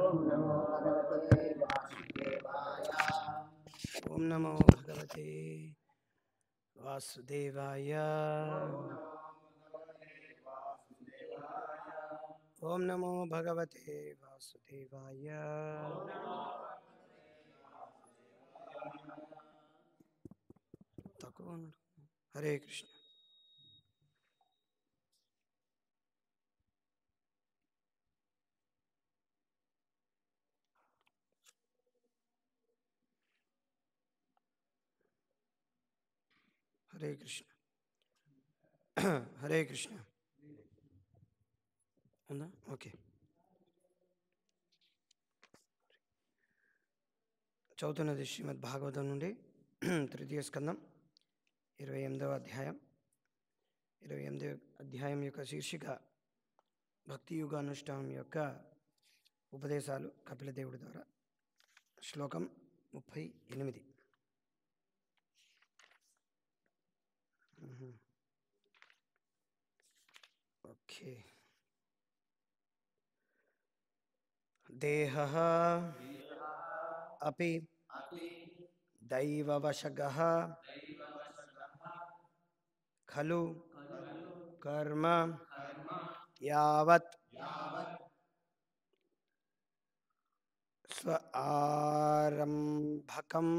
ओम नमो भगवते वासुदेवाय। ओम नमो भगवते वासुदेवाय। हरे कृष्ण। हरे कृष्ण। हरे कृष्ण। ఓకే. చదువుతున్నది శ్రీమద్ భాగవతం నుండి తృతీయ స్కందం 28వ అధ్యాయం. 28వ అధ్యాయం యొక్క శీర్షిక భక్తి యుగ అనుష్ఠానం యొక్క ఉపదేశాలు కపిలదేవుడి ద్వారా. శ్లోకం 38. ఓకే. దేహః అపి దైవవశగః ఖలు కర్మ యావత్ స్వ ఆరంభకం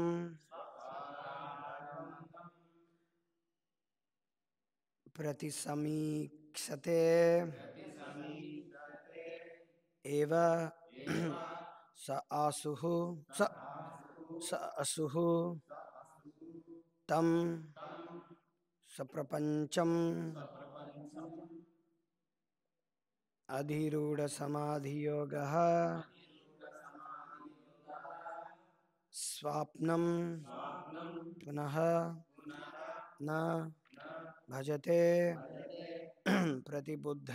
ప్రతిసమీక్షతే एव स आसुः स असुः तं सप्रपञ्चम् अधिरूढसमाधियोगः स्वाप्नं पुनः न भजते प्रतिबुद्ध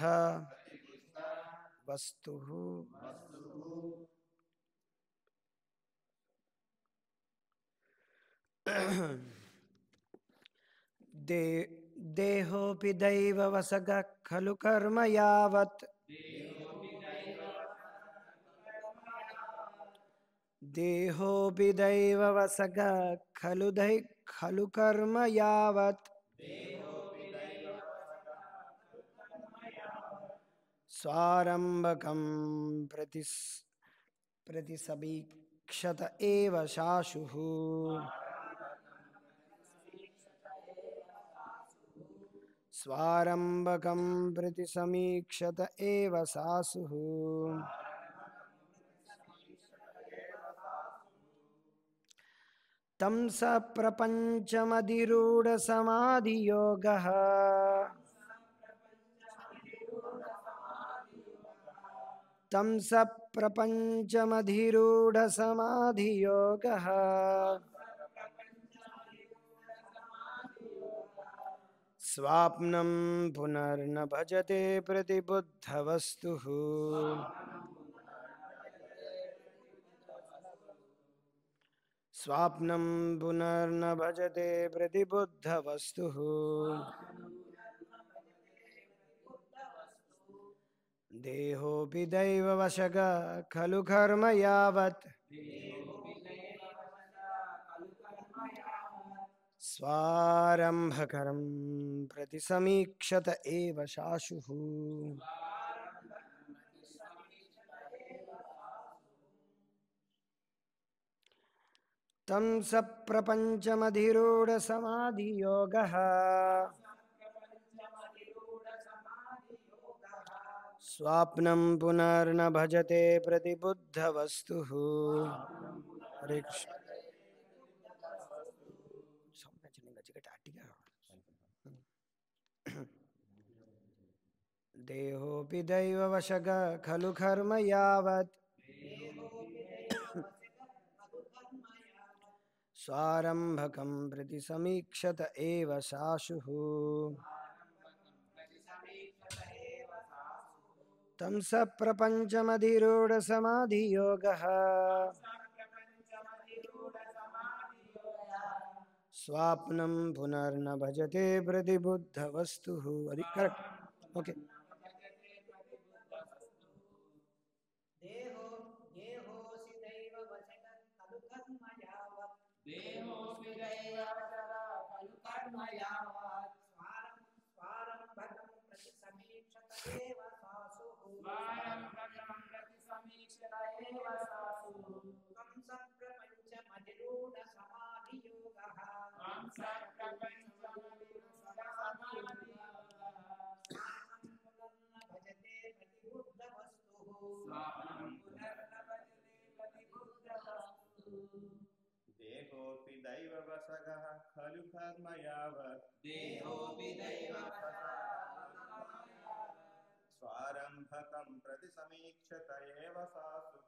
वस्तुः. देहोऽपि दैववशगः खलु कर्म यावत् देहोऽपि दैववशगः खलु कर्म यावत् स्वारम्भकं प्रतिसमीक्षत एव साशुः. स्वारम्भकं प्रतिसमीक्षत एव सासुः. तं स प्रपञ्चमधिरूढसमाधियोगः तं स प्रपञ्चमधिरूढसमाधियोगः स्वाप्नं पुनर्न भजते प्रतिबुद्धवस्तुः. स्वाप्नं पुनर्न भजते प्रतिबुद्धवस्तुः. देहोऽपि दैववशगः खलु कर्म यावत् स्वारम्भकं प्रतिसमीक्षत एव साशुः. तं स प्रपञ्चमधिरूढसमाधियोगः स्वाप्नं पुनर्न भजते प्रतिबुद्धवस्तुः. हरे कृष्ण. देहोऽपि दैववशगः खलु कर्म यावत् स्वारम्भकं प्रतिसमीक्षत एव साशुः. तं स प्रपञ्चमधिरूढसमाधियोगः स्वाप्नं पुनर्न भजते प्रतिबुद्धवस्तुः. करेक्ट. ओके. దేహోపి దైవవశగః ఖలు కర్మ యావత్ స్వారంభకం ప్రతి సమీక్షత ఏవ సాసు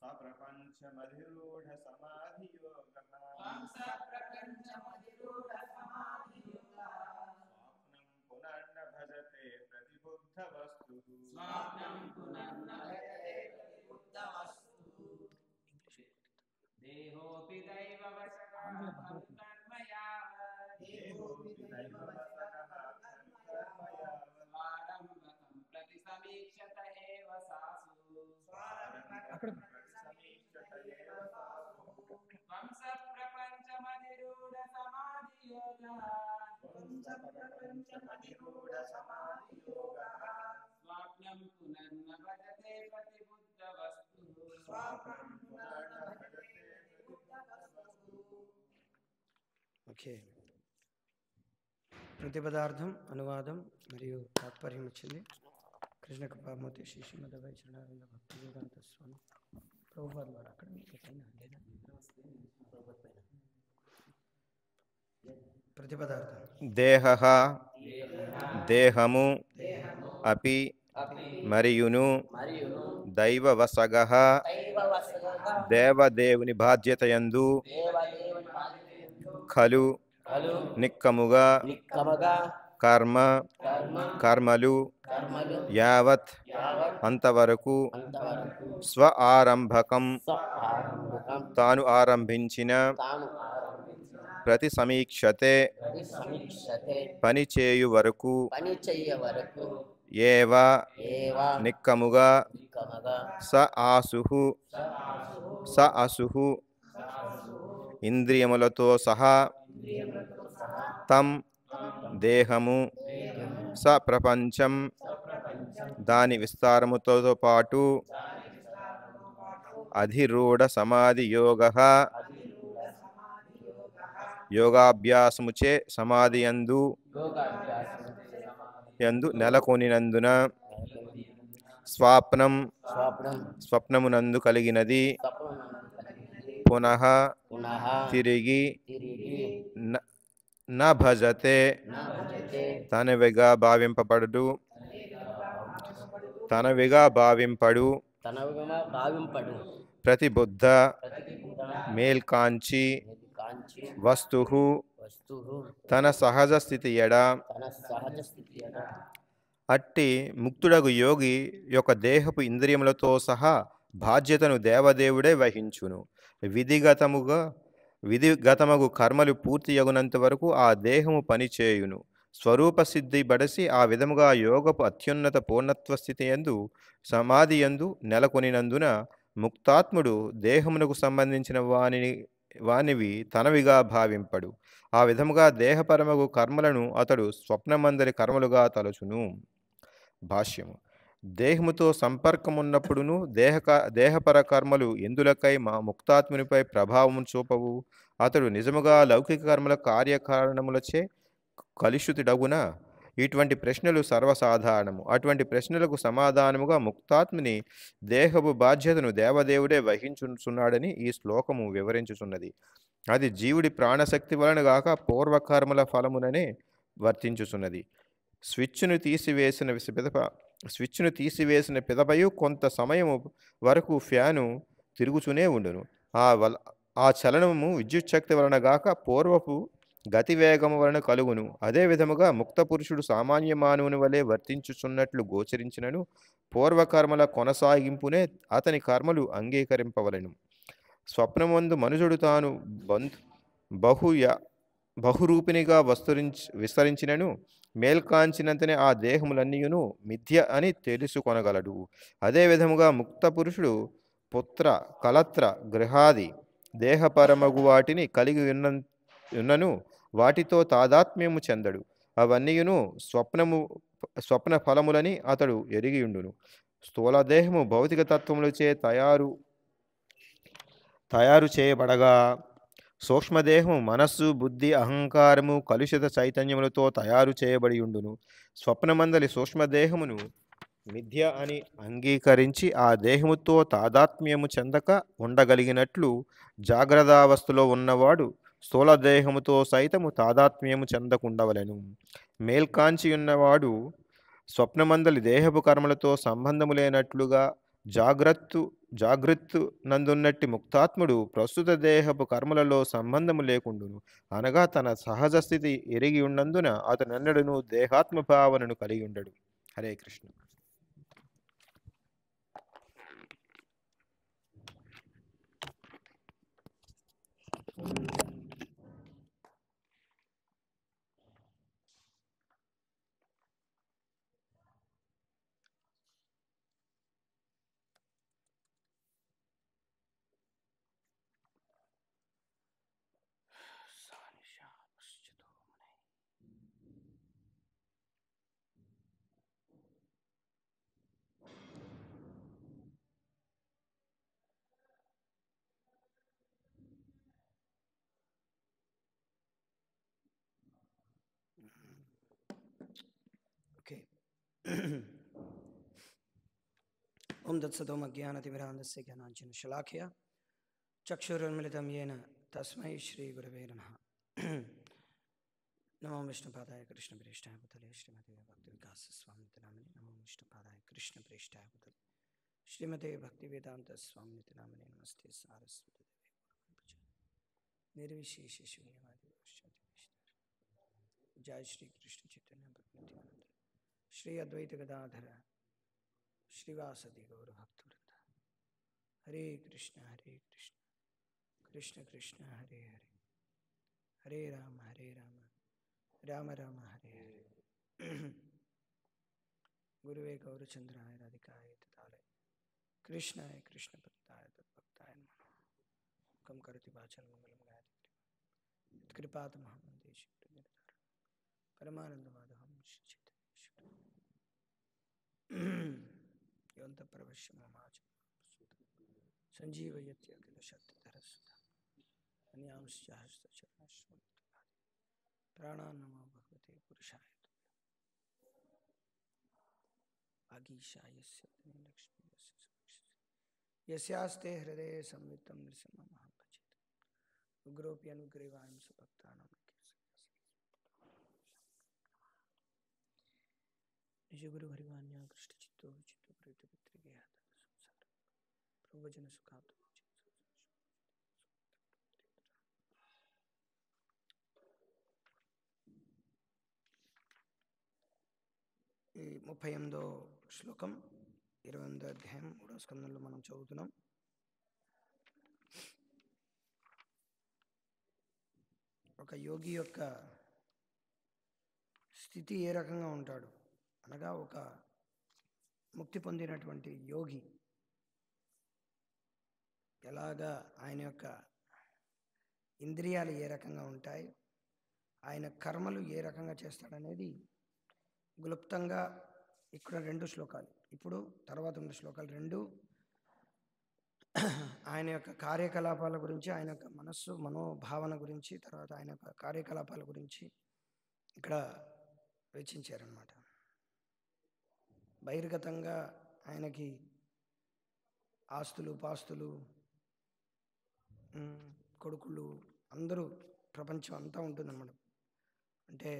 సప్రపంచమధిరూఢ సమాధియోగః స్వాప్నం పునర్న భజతే ప్రతిబుద్ధ వస్తుః దేహోపి దైవవశగః ఖలు కర్మ యావత్ స్వారంభకం ప్రతి సమీక్షత ఏవ సాసు త్వం సప్రపంచమధిరూఢ సమాధియోగః స్వాప్నం పునర్న భజతే ప్రతిబుద్ధ వస్తుః ఓకే, ప్రతిపదార్థం, అనువాదం మరియు తాత్పర్యం వచ్చింది. కృష్ణ కృపామూర్తి శ్రీ శ్రీమద్ చరణానంద భక్తి వేదాంత స్వామి ప్రభుపాద్ వారు అక్కడ మీకు పైన లేదా ప్రతిపదార్థం దేహః దేహము అపి మరియును దైవవశగః దేవదేవుని బాధ్యతయందు ఖలు నిక్కముగా కర్మ కర్మలు యావత్ అంతవరకు స్వ ఆరంభకం తాను ఆరంభించిన ప్రతి సమీక్షతే పనిచేయు వరకు ఏవ నిక్కముగా స అసుహు ఇంద్రియములతో సహా తం దేహము స ప్రపంచం దాని విస్తారముతో పాటు అధిరూఢ సమాధి యోగాభ్యాసముచే సమాధి యందు నెలకొనినందున స్వప్నమునందు కలిగినది పునః తిరిగి న భజతే తనవిగా భావింపడు ప్రతిబుద్ధ మేల్కాంచి వస్తువు తన సహజ స్థితి ఎడ అట్టి ముక్తుడగు యోగి యొక్క దేహపు ఇంద్రియములతో సహా బాధ్యతను దేవదేవుడే వహించును. విధిగతమగు కర్మలు పూర్తియగునంత వరకు ఆ దేహము పనిచేయును. స్వరూప సిద్ధి బడసి ఆ విధముగా యోగపు అత్యున్నత పూర్ణత్వ స్థితి యందు సమాధి యందు నెలకొనినందున ముక్తాత్ముడు దేహమునకు సంబంధించిన వానివి తనవిగా భావింపడు. ఆ విధముగా దేహపరమగు కర్మలను అతడు స్వప్నమందరి కర్మలుగా తలచును. భాష్యము. దేహముతో సంపర్కమున్నప్పుడును దేహపర కర్మలు ఎందులకై మా ముక్తాత్మునిపై ప్రభావం చూపవు. అతడు నిజముగా లౌకిక కర్మల కార్యకారణములచే కలుషితుడగున. ఇటువంటి ప్రశ్నలు సర్వసాధారణము. అటువంటి ప్రశ్నలకు సమాధానముగా ముక్తాత్ముని దేహపు బాధ్యతను దేవదేవుడే వహించుచున్నాడని ఈ శ్లోకము వివరించుచున్నది. అది జీవుడి ప్రాణశక్తి వలన గాక పూర్వకర్మల ఫలముననే వర్తించుచున్నది. స్విచ్ను తీసివేసిన పిదపయు కొంత సమయము వరకు ఫ్యాను తిరుగుతూనే ఉండును. ఆ చలనము విద్యుచ్ఛక్తి వలన గాక పూర్వపు గతివేగము వలన కలుగును. అదే విధముగా ముక్త పురుషుడు సామాన్య మానవుని వలె వర్తించుచున్నట్లు గోచరించినను పూర్వకర్మల కొనసాగింపునే అతని కర్మలు అంగీకరింపవలెను. స్వప్నమందు మనుజుడు తాను బహురూపినిగా విస్తరించినను మేల్కాంచినంతనే ఆ దేహములన్నీయును మిథ్య అని తెలుసుకొనగలడు. అదే విధముగా ముక్త పురుషుడు పుత్ర కలత్ర గృహాది దేహపరమగు వాటిని కలిగి ఉన్నను వాటితో తాదాత్మ్యము చెందడు. అవన్నీయును స్వప్న ఫలములని అతడు ఎరిగియుండును. స్థూలదేహము భౌతిక తత్వములచే తయారు చేయబడగా సూక్ష్మదేహము మనస్సు బుద్ధి అహంకారము కలుషిత చైతన్యములతో తయారు చేయబడి ఉండును. స్వప్నమందలి సూక్ష్మదేహమును మిథ్య అని అంగీకరించి ఆ దేహముతో తాదాత్మ్యము చెందక ఉండగలిగినట్లు జాగ్రత్తావస్థలో ఉన్నవాడు స్థూలదేహముతో సైతము తాదాత్మ్యము చెందకుండవలెను. మేల్కాంచి ఉన్నవాడు స్వప్నమందలి దేహపు కర్మలతో సంబంధము లేనట్లుగా జాగృత్తు నందున్నట్టి ముక్తాత్ముడు ప్రస్తుత దేహపు కర్మలలో సంబంధము లేకుండును. అనగా తన సహజ స్థితి ఎరిగి ఉన్నందున అతనెన్నడను దేహాత్మ భావనను కలిగి ఉండడు. హరే కృష్ణ. ఓకే. ఓం దత్సతోమ జ్ఞానతిమిరాంధస్య జ్ఞానాంజన శలాఖ్య చక్షురున్మిళితం येन తస్మై శ్రీ గురవే నమః. నమో విష్ణుపాదాయ కృష్ణప్రేష్ఠాయ భూతలే శ్రీమతే భక్తి వికాస స్వామితి నామిని. నమో విష్ణుపాదాయ కృష్ణప్రేష్ఠాయ భూతలే శ్రీమతే భక్తి వేదాంత స్వామితి నామిని. నమస్తే సారస్వతి నిర్విశేష శూన్యవాది జయ శ్రీ కృష్ణ చైతన్య భక్తి శ్రీ అద్వైత గదాధర శ్రీవాసది గౌర భక్తవృంద. హరే కృష్ణ కృష్ణ కృష్ణ హరే హరే, హరే రామ రామ రామ హరే హరే. గురువే గౌరచంద్రాయ రాధికాయ తదాలయ కృష్ణాయ కృష్ణ భక్తాయ తద్భక్తాయ నమః. ముఖం కరోతి వాచాలం మంగళం గాయత్రీ కృపాతమహం వందే పరమానందమాధవం శ్రీ చైతన్య యోంత ప్రవశ్యమాచ సంజీవయత్య అఖిల శక్తిధరస్సుత అన్యాంశ్చ ప్రాణాన్నమో భగవతే పురుషాయ ఆగీషాయస్య లక్ష్మీ యస్యాస్తే హృదయ సంవిత్తం నృసింహమహం భజేత్. ఉగ్రోప్యనుగ్రీవాయం సుభక్తానాం నిజగురు హరివాణ్య కృష్ణ చిత్తో చిత్తో ప్రేత పితృగే ప్రవచన సుఖాప్త. ఈ 38వ శ్లోకం 28వ అధ్యాయం 3వ స్కందంలో మనం చదువుతున్నాం. ఒక యోగి యొక్క స్థితి ఏ రకంగా ఉంటాడు అనగా, ఒక ముక్తి పొందినటువంటి యోగి ఎలాగా ఆయన యొక్క ఇంద్రియాలు ఏ రకంగా ఉంటాయి, ఆయన కర్మలు ఏ రకంగా చేస్తాడనేది క్లుప్తంగా ఇక్కడ 2 శ్లోకాలు, ఇప్పుడు తర్వాత 2 శ్లోకాలు 2 ఆయన యొక్క కార్యకలాపాల గురించి, ఆయన యొక్క మనోభావన గురించి, తర్వాత ఆయన యొక్క కార్యకలాపాల గురించి ఇక్కడ రచించారన్నమాట. బహిర్గతంగా ఆయనకి ఆస్తులు పాస్తులు కొడుకులు అందరూ ప్రపంచం అంతా ఉంటుందన్నమాట. అంటే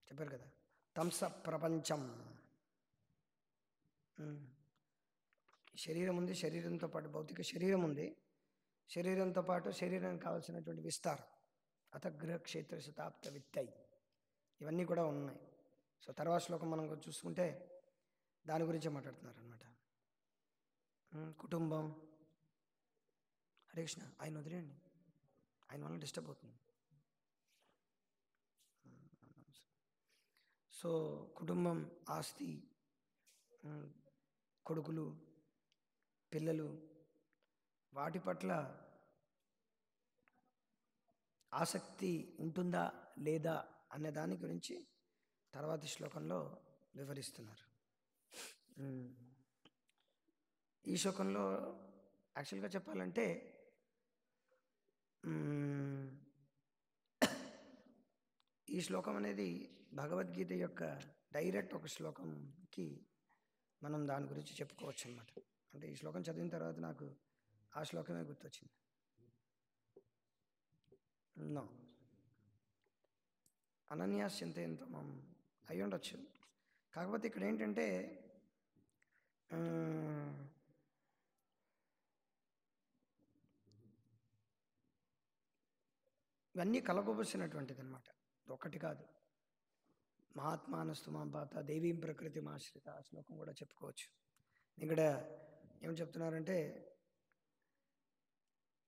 చెప్పారు కదా, తంస ప్రపంచం. శరీరం ఉంది, శరీరంతో పాటు భౌతిక శరీరం ఉంది, శరీరంతో పాటు శరీరానికి కావాల్సినటువంటి విస్తారం, అతగ్రహ క్షేత్ర శతాప్త విత్తై, ఇవన్నీ కూడా ఉన్నాయి. సో తర్వాత శ్లోకం మనం చూసుకుంటే దాని గురించే మాట్లాడుతున్నారు అనమాట. కుటుంబం. హరే కృష్ణ, ఆయన వదిలేయండి, ఆయన వల్ల డిస్టర్బ్ అవుతుంది. సో కుటుంబం, ఆస్తి, కొడుకులు, పిల్లలు, వాటి పట్ల ఆసక్తి ఉంటుందా లేదా అనే దాని గురించి తర్వాతి శ్లోకంలో వివరిస్తున్నారు. ఈ శ్లోకంలో యాక్చువల్గా చెప్పాలంటే ఈ శ్లోకం అనేది భగవద్గీత యొక్క డైరెక్ట్ ఒక శ్లోకంకి మనం దాని గురించి చెప్పుకోవచ్చు అన్నమాట. అంటే ఈ శ్లోకం చదివిన తర్వాత నాకు ఆ శ్లోకమే గుర్తొచ్చింది. నో, అనన్యాశ్చింతయంతో మనం అయి ఉండొచ్చు. కాకపోతే ఇక్కడ ఏంటంటే ఇవన్నీ కలగొబసినటువంటిది అనమాట, ఒకటి కాదు. మహాత్మానస్తు మాంపాత దేవీం ప్రకృతి మాశ్రిత ఆ శ్లోకం కూడా చెప్పుకోవచ్చు. ఇక్కడ ఏం చెప్తున్నారంటే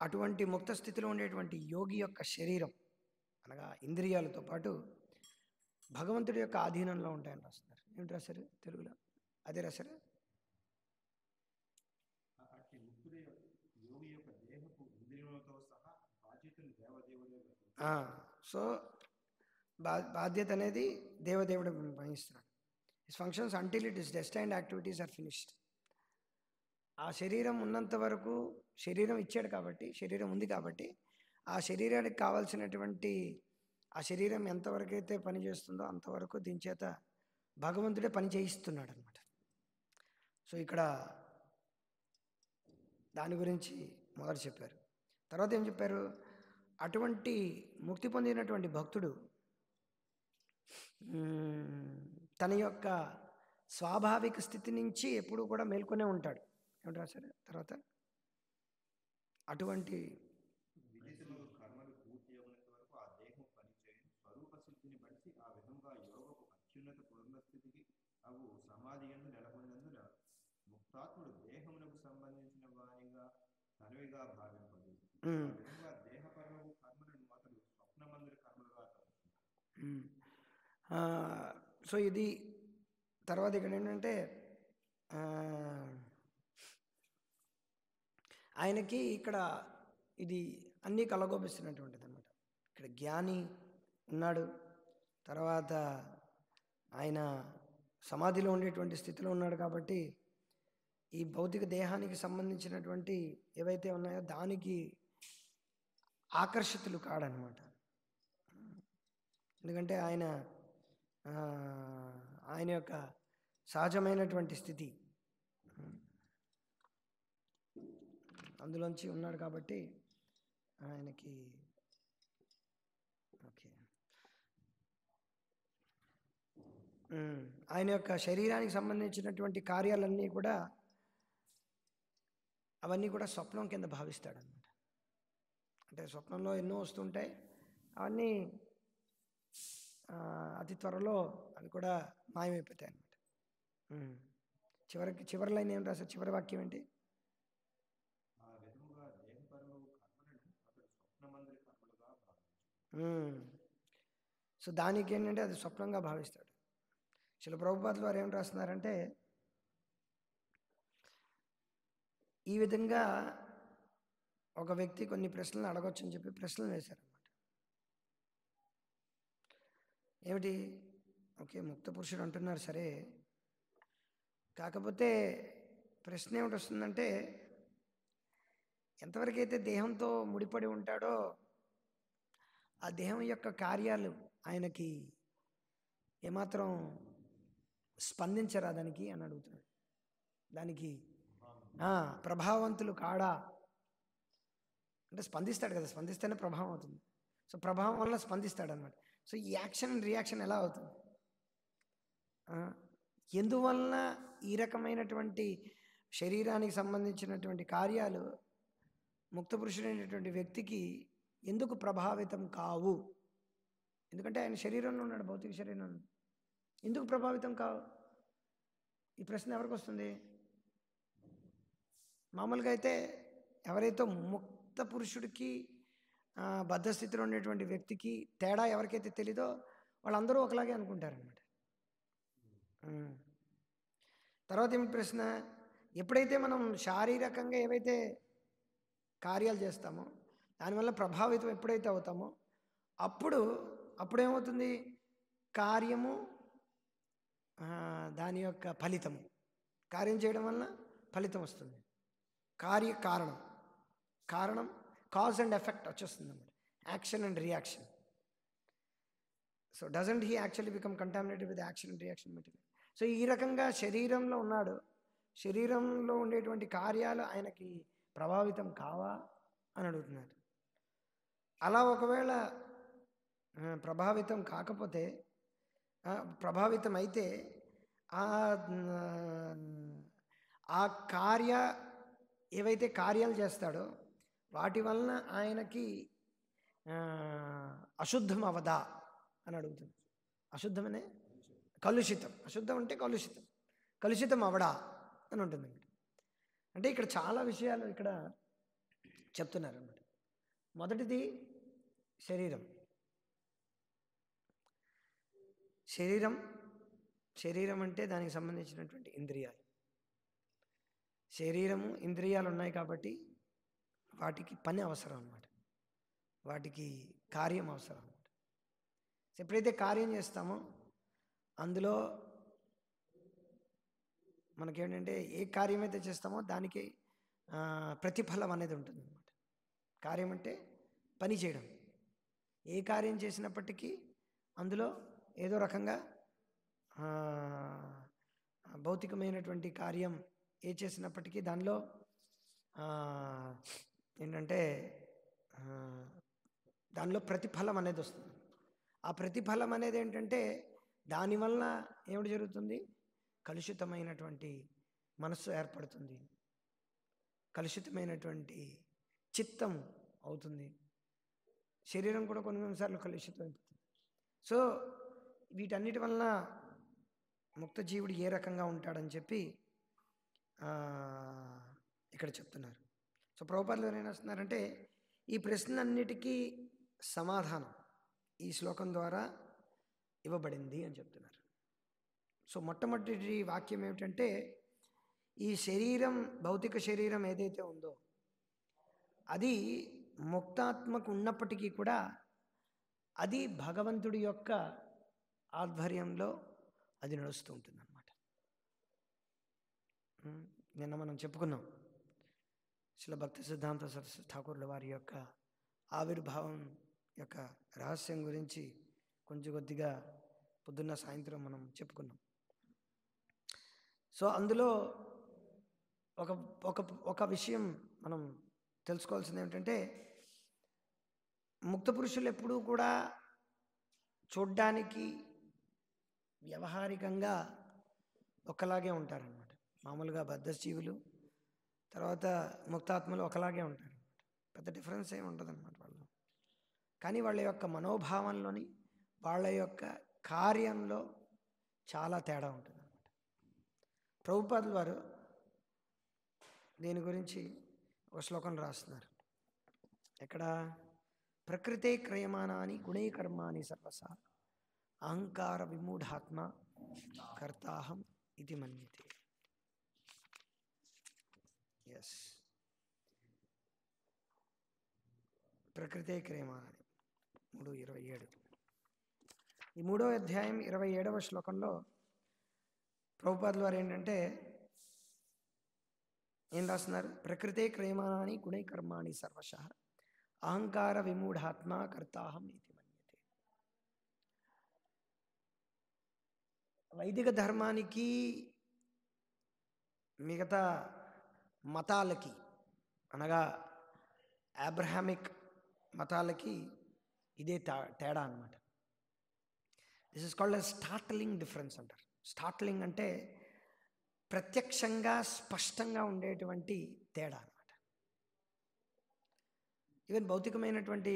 అటువంటి ముక్త స్థితిలో ఉండేటువంటి యోగి యొక్క శరీరం అనగా ఇంద్రియాలతో పాటు భగవంతుడి యొక్క ఆధీనంలో ఉంటాయని రాస్తున్నారు. ఏమిటి రాశారు తెలుగులో? అదే రాశారు. సో బాధ్యత అనేది దేవదేవుడు వహిస్తున్నాడు. His functions until it is destined activities are finished. ఆ శరీరం ఉన్నంత వరకు శరీరం ఇచ్చాడు కాబట్టి, శరీరం ఉంది కాబట్టి ఆ శరీరానికి కావాల్సినటువంటి ఆ శరీరం ఎంతవరకు అయితే పని చేస్తుందో అంతవరకు దీని చేత భగవంతుడే పని చేయిస్తున్నాడు అనమాట. సో ఇక్కడ దాని గురించి మొదలు చెప్పారు. తర్వాత ఏం చెప్పారు? అటువంటి ముక్తి పొందినటువంటి భక్తుడు తన యొక్క స్వాభావిక స్థితి నుంచి ఎప్పుడు కూడా మేల్కొనే ఉంటాడు. ఏమిటి రాశారు తర్వాత? అటువంటి సో ఇది తర్వాత ఇక్కడ ఏంటంటే ఆయనకి ఇక్కడ ఇది అన్నీ కలగోపిస్తున్నటువంటిది అనమాట. ఇక్కడ జ్ఞాని ఉన్నాడు, తర్వాత ఆయన సమాధిలో ఉండేటువంటి స్థితిలో ఉన్నాడు కాబట్టి ఈ భౌతిక దేహానికి సంబంధించినటువంటి ఏవైతే ఉన్నాయో దానికి ఆకర్షితులు కాడనమాట. ఎందుకంటే ఆయన యొక్క సహజమైనటువంటి స్థితి అందులోంచి ఉన్నాడు కాబట్టి ఆయనకి ఓకే ఆయన యొక్క శరీరానికి సంబంధించినటువంటి కార్యాలన్నీ కూడా అవన్నీ కూడా స్వప్నం కింద భావిస్తాడనమాట. అంటే స్వప్నంలో ఎన్నో వస్తుంటాయి, అవన్నీ అతి త్వరలో అవి కూడా మాయమైపోతాయి అన్నమాట. చివరి లైన్ ఏం రాశారు? చివరి వాక్యం ఏంటి? సో దానికి ఏంటంటే అది స్వప్నంగా భావిస్తాడు. శిల ప్రభుపాదుల వారు ఏం రాస్తున్నారంటే ఈ విధంగా ఒక వ్యక్తి కొన్ని ప్రశ్నలు అడగొచ్చు అని చెప్పి ప్రశ్నలు వేశారన్నమాట. ఏమిటి? ఓకే, ముక్త పురుషుడు అంటున్నారు సరే, కాకపోతే ప్రశ్న ఏమిటి వస్తుందంటే ఎంతవరకైతే దేహంతో ముడిపడి ఉంటాడో ఆ దేహం యొక్క కార్యాలు ఆయనకి ఏమాత్రం స్పందించరా దానికి అని అడుగుతున్నాడు. దానికి ప్రభావవంతులు కాడా అంటే స్పందిస్తాడు కదా, స్పందిస్తేనే ప్రభావం అవుతుంది. సో ప్రభావం వల్ల స్పందిస్తాడు అనమాట. సో ఈ యాక్షన్ అండ్ రియాక్షన్ ఎలా అవుతుంది? ఎందువలన ఈ రకమైనటువంటి శరీరానికి సంబంధించినటువంటి కార్యాలు ముక్త పురుషుడైనటువంటి వ్యక్తికి ఎందుకు ప్రభావితం కావు? ఎందుకంటే ఆయన శరీరంలో ఉన్నాడు, భౌతిక శరీరంలో. ఎందుకు ప్రభావితం కావు? ఈ ప్రశ్న ఎవరికి వస్తుంది? మామూలుగా అయితే ఎవరైతే ముక్త పురుషుడికి బద్ధస్థితిలో ఉండేటువంటి వ్యక్తికి తేడా ఎవరికైతే తెలీదో వాళ్ళందరూ ఒకలాగే అనుకుంటారనమాట. తర్వాత ఏమిటి ప్రశ్న, ఎప్పుడైతే మనం శారీరకంగా ఏవైతే కార్యాలు చేస్తామో దానివల్ల ప్రభావితం ఎప్పుడైతే అవుతామో అప్పుడేమవుతుంది, కార్యము దాని యొక్క ఫలితము, కార్యం చేయడం వల్ల ఫలితం వస్తుంది, కారణం కాజ్ అండ్ ఎఫెక్ట్ వచ్చేస్తుంది అన్నమాట, action and reaction. So doesn't he actually become contaminated with action and reaction material. So ఈ రకంగా శరీరంలో ఉన్నాడు, శరీరంలో ఉండేటువంటి కార్యాలు ఆయనకి ప్రభావితం కావా అని అడుగుతున్నారు. అలా ఒకవేళ ప్రభావితం కాకపోతే, ప్రభావితం అయితే ఆ ఏవైతే కార్యాలు చేస్తాడో వాటి వలన ఆయనకి అశుద్ధం అవదా అని అడుగుతుంది. అశుద్ధమనే కలుషితం, అశుద్ధం అంటే కలుషితం అవడా అని ఉంటుంది. అంటే ఇక్కడ చాలా విషయాలు ఇక్కడ చెప్తున్నారు అన్నమాట. మొదటిది శరీరం అంటే దానికి సంబంధించినటువంటి ఇంద్రియాలు. శరీరము ఇంద్రియాలు ఉన్నాయి కాబట్టి వాటికి పని అవసరం అన్నమాట, వాటికి కార్యం అవసరం అన్నమాట. ఎప్పుడైతే కార్యం చేస్తామో అందులో మనకేంటంటే ఏ కార్యం అయితే చేస్తామో దానికి ప్రతిఫలం అనేది ఉంటుంది అన్నమాట. కార్యం అంటే పని చేయడం. ఏ కార్యం చేసినప్పటికీ అందులో ఏదో రకంగా భౌతికమైనటువంటి కార్యం ఏ చేసినప్పటికీ దానిలో ఏంటంటే దానిలో ప్రతిఫలం అనేది వస్తుంది. ఆ ప్రతిఫలం అనేది ఏంటంటే దానివల్ల ఏమిటి జరుగుతుంది, కలుషితమైనటువంటి మనస్సు ఏర్పడుతుంది, కలుషితమైనటువంటి చిత్తం అవుతుంది, శరీరం కూడా కొన్నిసార్లు కలుషితం అయిపోతుంది. సో వీటన్నిటి వలన ముక్త జీవుడు ఏ రకంగా ఉంటాడని చెప్పి ఇక్కడ చెప్తున్నారు. సో ప్రభుపాదులు ఏం రాస్తున్నారంటే ఈ ప్రశ్నలన్నిటికీ సమాధానం ఈ శ్లోకం ద్వారా ఇవ్వబడింది అని చెప్తున్నారు. సో మొట్టమొదటి వాక్యం ఏమిటంటే ఈ శరీరం, భౌతిక శరీరం ఏదైతే ఉందో అది ముక్తాత్మకు ఉన్నప్పటికీ కూడా అది భగవంతుడి యొక్క ఆధ్వర్యంలో అది నడుస్తూ ఉంటుంది అన్నమాట. నిన్న మనం చెప్పుకున్నాం శ్రీల భక్తి సిద్ధాంత సరస్వతి ఠాకూర్ల వారి యొక్క ఆవిర్భావం యొక్క రహస్యం గురించి కొద్దిగా పొద్దున్న సాయంత్రం మనం చెప్పుకున్నాం. సో అందులో ఒక విషయం మనం తెలుసుకోవాల్సింది ఏమిటంటే ముక్త పురుషులు ఎప్పుడూ కూడా చూడ్డానికి వ్యవహారికంగా ఒకలాగే ఉంటారన్నమాట. మామూలుగా బద్ధజీవులు తర్వాత ముక్తాత్మలు ఒకలాగే ఉంటారు, పెద్ద డిఫరెన్స్ ఏమి ఉంటుందన్నమాట వాళ్ళు. కానీ వాళ్ళ యొక్క మనోభావంలోని వాళ్ళ యొక్క కార్యంలో చాలా తేడా ఉంటుందన్నమాట. ప్రభుపాదుల వారు దీని గురించి ఒక శ్లోకం రాస్తున్నారు. ఎక్కడ, ప్రకృతే క్రియమానాని గుణైకర్మాని సర్వస అహంకార విమూఢాత్మ కర్తాహం ఇది మన్యతే. ఎస్, ప్రకృతే క్రియమానాని 3:27. ఈ 3వ అధ్యాయం 27వ శ్లోకంలో ప్రభుపాదుల వారు ఏంటంటే ఏం రాస్తున్నారు, ప్రకృతే క్రియమానాని గుణైకర్మాణి సర్వశ అహంకార విమూఢాత్మ కర్తాహం ఇది మన్యతే. వైదిక ధర్మానికి మిగతా మతాలకి అనగా అబ్రహామిక్ మతాలకి ఇదే తేడా అన్నమాట. This is called startling difference అంటారు. స్టార్ట్లింగ్ అంటే ప్రత్యక్షంగా స్పష్టంగా ఉండేటువంటి తేడా అన్నమాట. ఈవెన్ భౌతికమైనటువంటి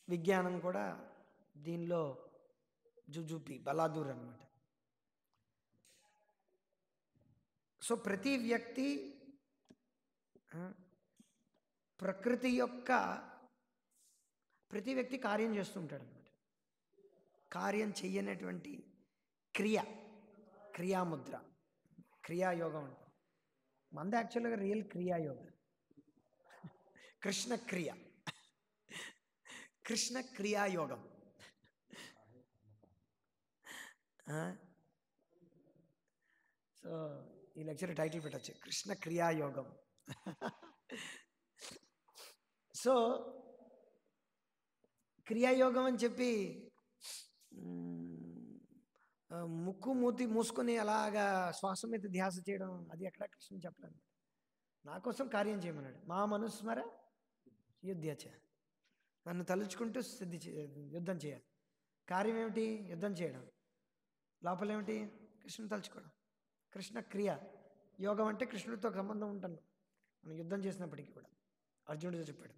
విజ్ఞానం కూడా దీనిలో జుజుపి బలాదూర్ అన్నమాట. సో ప్రతి వ్యక్తి ప్రతి వ్యక్తి కార్యం చేస్తుంటాడు అన్నమాట. కార్యం చెయ్యనటువంటి క్రియాముద్ర క్రియాయోగం అంటాం. మంది యాక్చువల్గా రియల్ క్రియాయోగం, కృష్ణ క్రియ, కృష్ణ క్రియాయోగం. సో ఈ లెక్చర్ టైటిల్ పెట్టచ్చు, కృష్ణ క్రియాయోగం. సో క్రియాయోగం అని చెప్పి ముక్కు మూతి మూసుకొని అలాగా శ్వాస మీద ధ్యాస చేయడం అది ఎక్కడ కృష్ణ చెప్పలేదు. నా కోసం కార్యం చేయమన్నాడు. మా మనుస్మర యుద్ధచ, నన్ను తలుచుకుంటూ యుద్ధం చేయాలి. కార్యం ఏమిటి? యుద్ధం చేయడం. లోపల ఏమిటి? కృష్ణుని తలుచుకోవడం. కృష్ణ క్రియ యోగం అంటే కృష్ణుడితో సంబంధం ఉంటాను మనం యుద్ధం చేసినప్పటికీ కూడా అర్జునుడితో చెప్పాడు.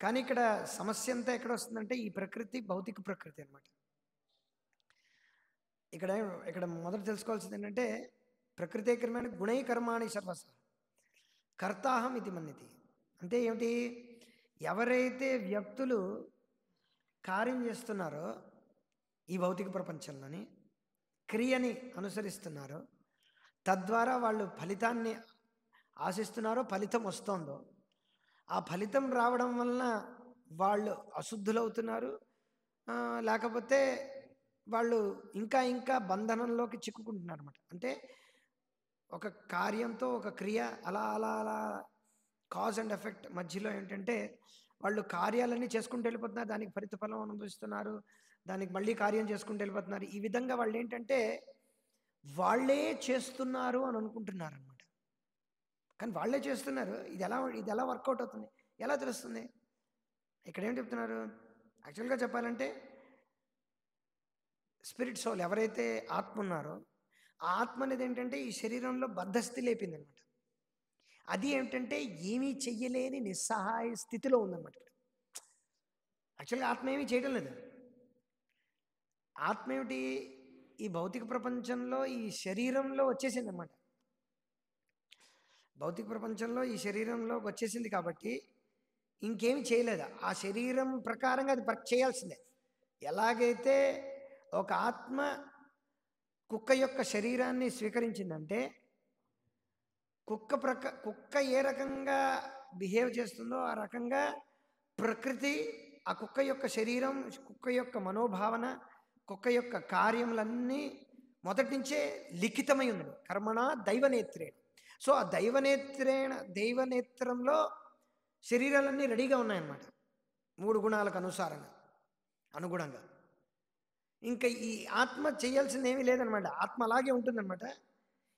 కానీ ఇక్కడ సమస్య అంతా ఎక్కడ వస్తుందంటే ఈ ప్రకృతి భౌతిక ప్రకృతి అనమాట. ఇక్కడ మొదట తెలుసుకోవాల్సింది ఏంటంటే ప్రకృతేకరమైన గుణై కర్మాణి సర్వస కర్తాహం ఇది మన్యతి. అంటే ఏమిటి? ఎవరైతే వ్యక్తులు కార్యం చేస్తున్నారో ఈ భౌతిక ప్రపంచంలోని క్రియని అనుసరిస్తున్నారో, తద్వారా వాళ్ళు ఫలితాన్ని ఆశిస్తున్నారో, ఫలితం వస్తుందో, ఆ ఫలితం రావడం వలన వాళ్ళు అశుద్ధులవుతున్నారు, లేకపోతే వాళ్ళు ఇంకా ఇంకా బంధనంలోకి చిక్కుకుంటున్నారు అన్నమాట. అంటే ఒక కార్యంతో ఒక క్రియ అలా అలా అలా కాజ్ అండ్ ఎఫెక్ట్ మధ్యలో ఏంటంటే వాళ్ళు కార్యాలన్నీ చేసుకుంటూ వెళ్ళిపోతున్నారు, దానికి ఫలితఫలం అనుభవిస్తున్నారు, దానికి మళ్ళీ కార్యం చేసుకుంటూ వెళ్ళిపోతున్నారు. ఈ విధంగా వాళ్ళు ఏంటంటే వాళ్ళే చేస్తున్నారు అని అనుకుంటున్నారు అన్నమాట. కానీ వాళ్ళే చేస్తున్నారు. ఇది ఎలా వర్కౌట్ అవుతుంది? ఎలా తెలుస్తుంది? ఇక్కడ ఏం చెప్తున్నారు? యాక్చువల్గా చెప్పాలంటే స్పిరిట్ సోల్ ఎవరైతే ఆత్మ ఉన్నారో ఆ ఆత్మ అనేది ఏంటంటే ఈ శరీరంలో బద్ధస్థితి లేపింది అనమాట. అది ఏమిటంటే ఏమీ చెయ్యలేని నిస్సహాయ స్థితిలో ఉందన్నమాట. యాక్చువల్గా ఆత్మ ఏమీ చేయడం లేదు. ఆత్మ ఏమిటి? ఈ భౌతిక ప్రపంచంలో ఈ శరీరంలో వచ్చేసింది అనమాట. భౌతిక ప్రపంచంలో ఈ శరీరంలోకి వచ్చేసింది కాబట్టి ఇంకేమి చేయలేదు. ఆ శరీరం ప్రకారంగా అది వర్క్ చేయాల్సిందే. ఎలాగైతే ఒక ఆత్మ కుక్క యొక్క శరీరాన్ని స్వీకరించిందంటే కుక్క ఏ రకంగా బిహేవ్ చేస్తుందో ఆ రకంగా ప్రకృతి ఆ కుక్క యొక్క శరీరం, కుక్క యొక్క మనోభావన, కుక్క యొక్క కార్యములన్నీ మొదటి నుంచే లిఖితమై ఉన్నది. కర్మణ దైవనేత్రేణ. సో ఆ దైవనేత్రంలో శరీరాలన్నీ రెడీగా ఉన్నాయన్నమాట, 3 గుణాలకు అనుగుణంగా. ఇంకా ఈ ఆత్మ చేయాల్సింది ఏమీ లేదనమాట. ఆత్మ అలాగే ఉంటుందన్నమాట.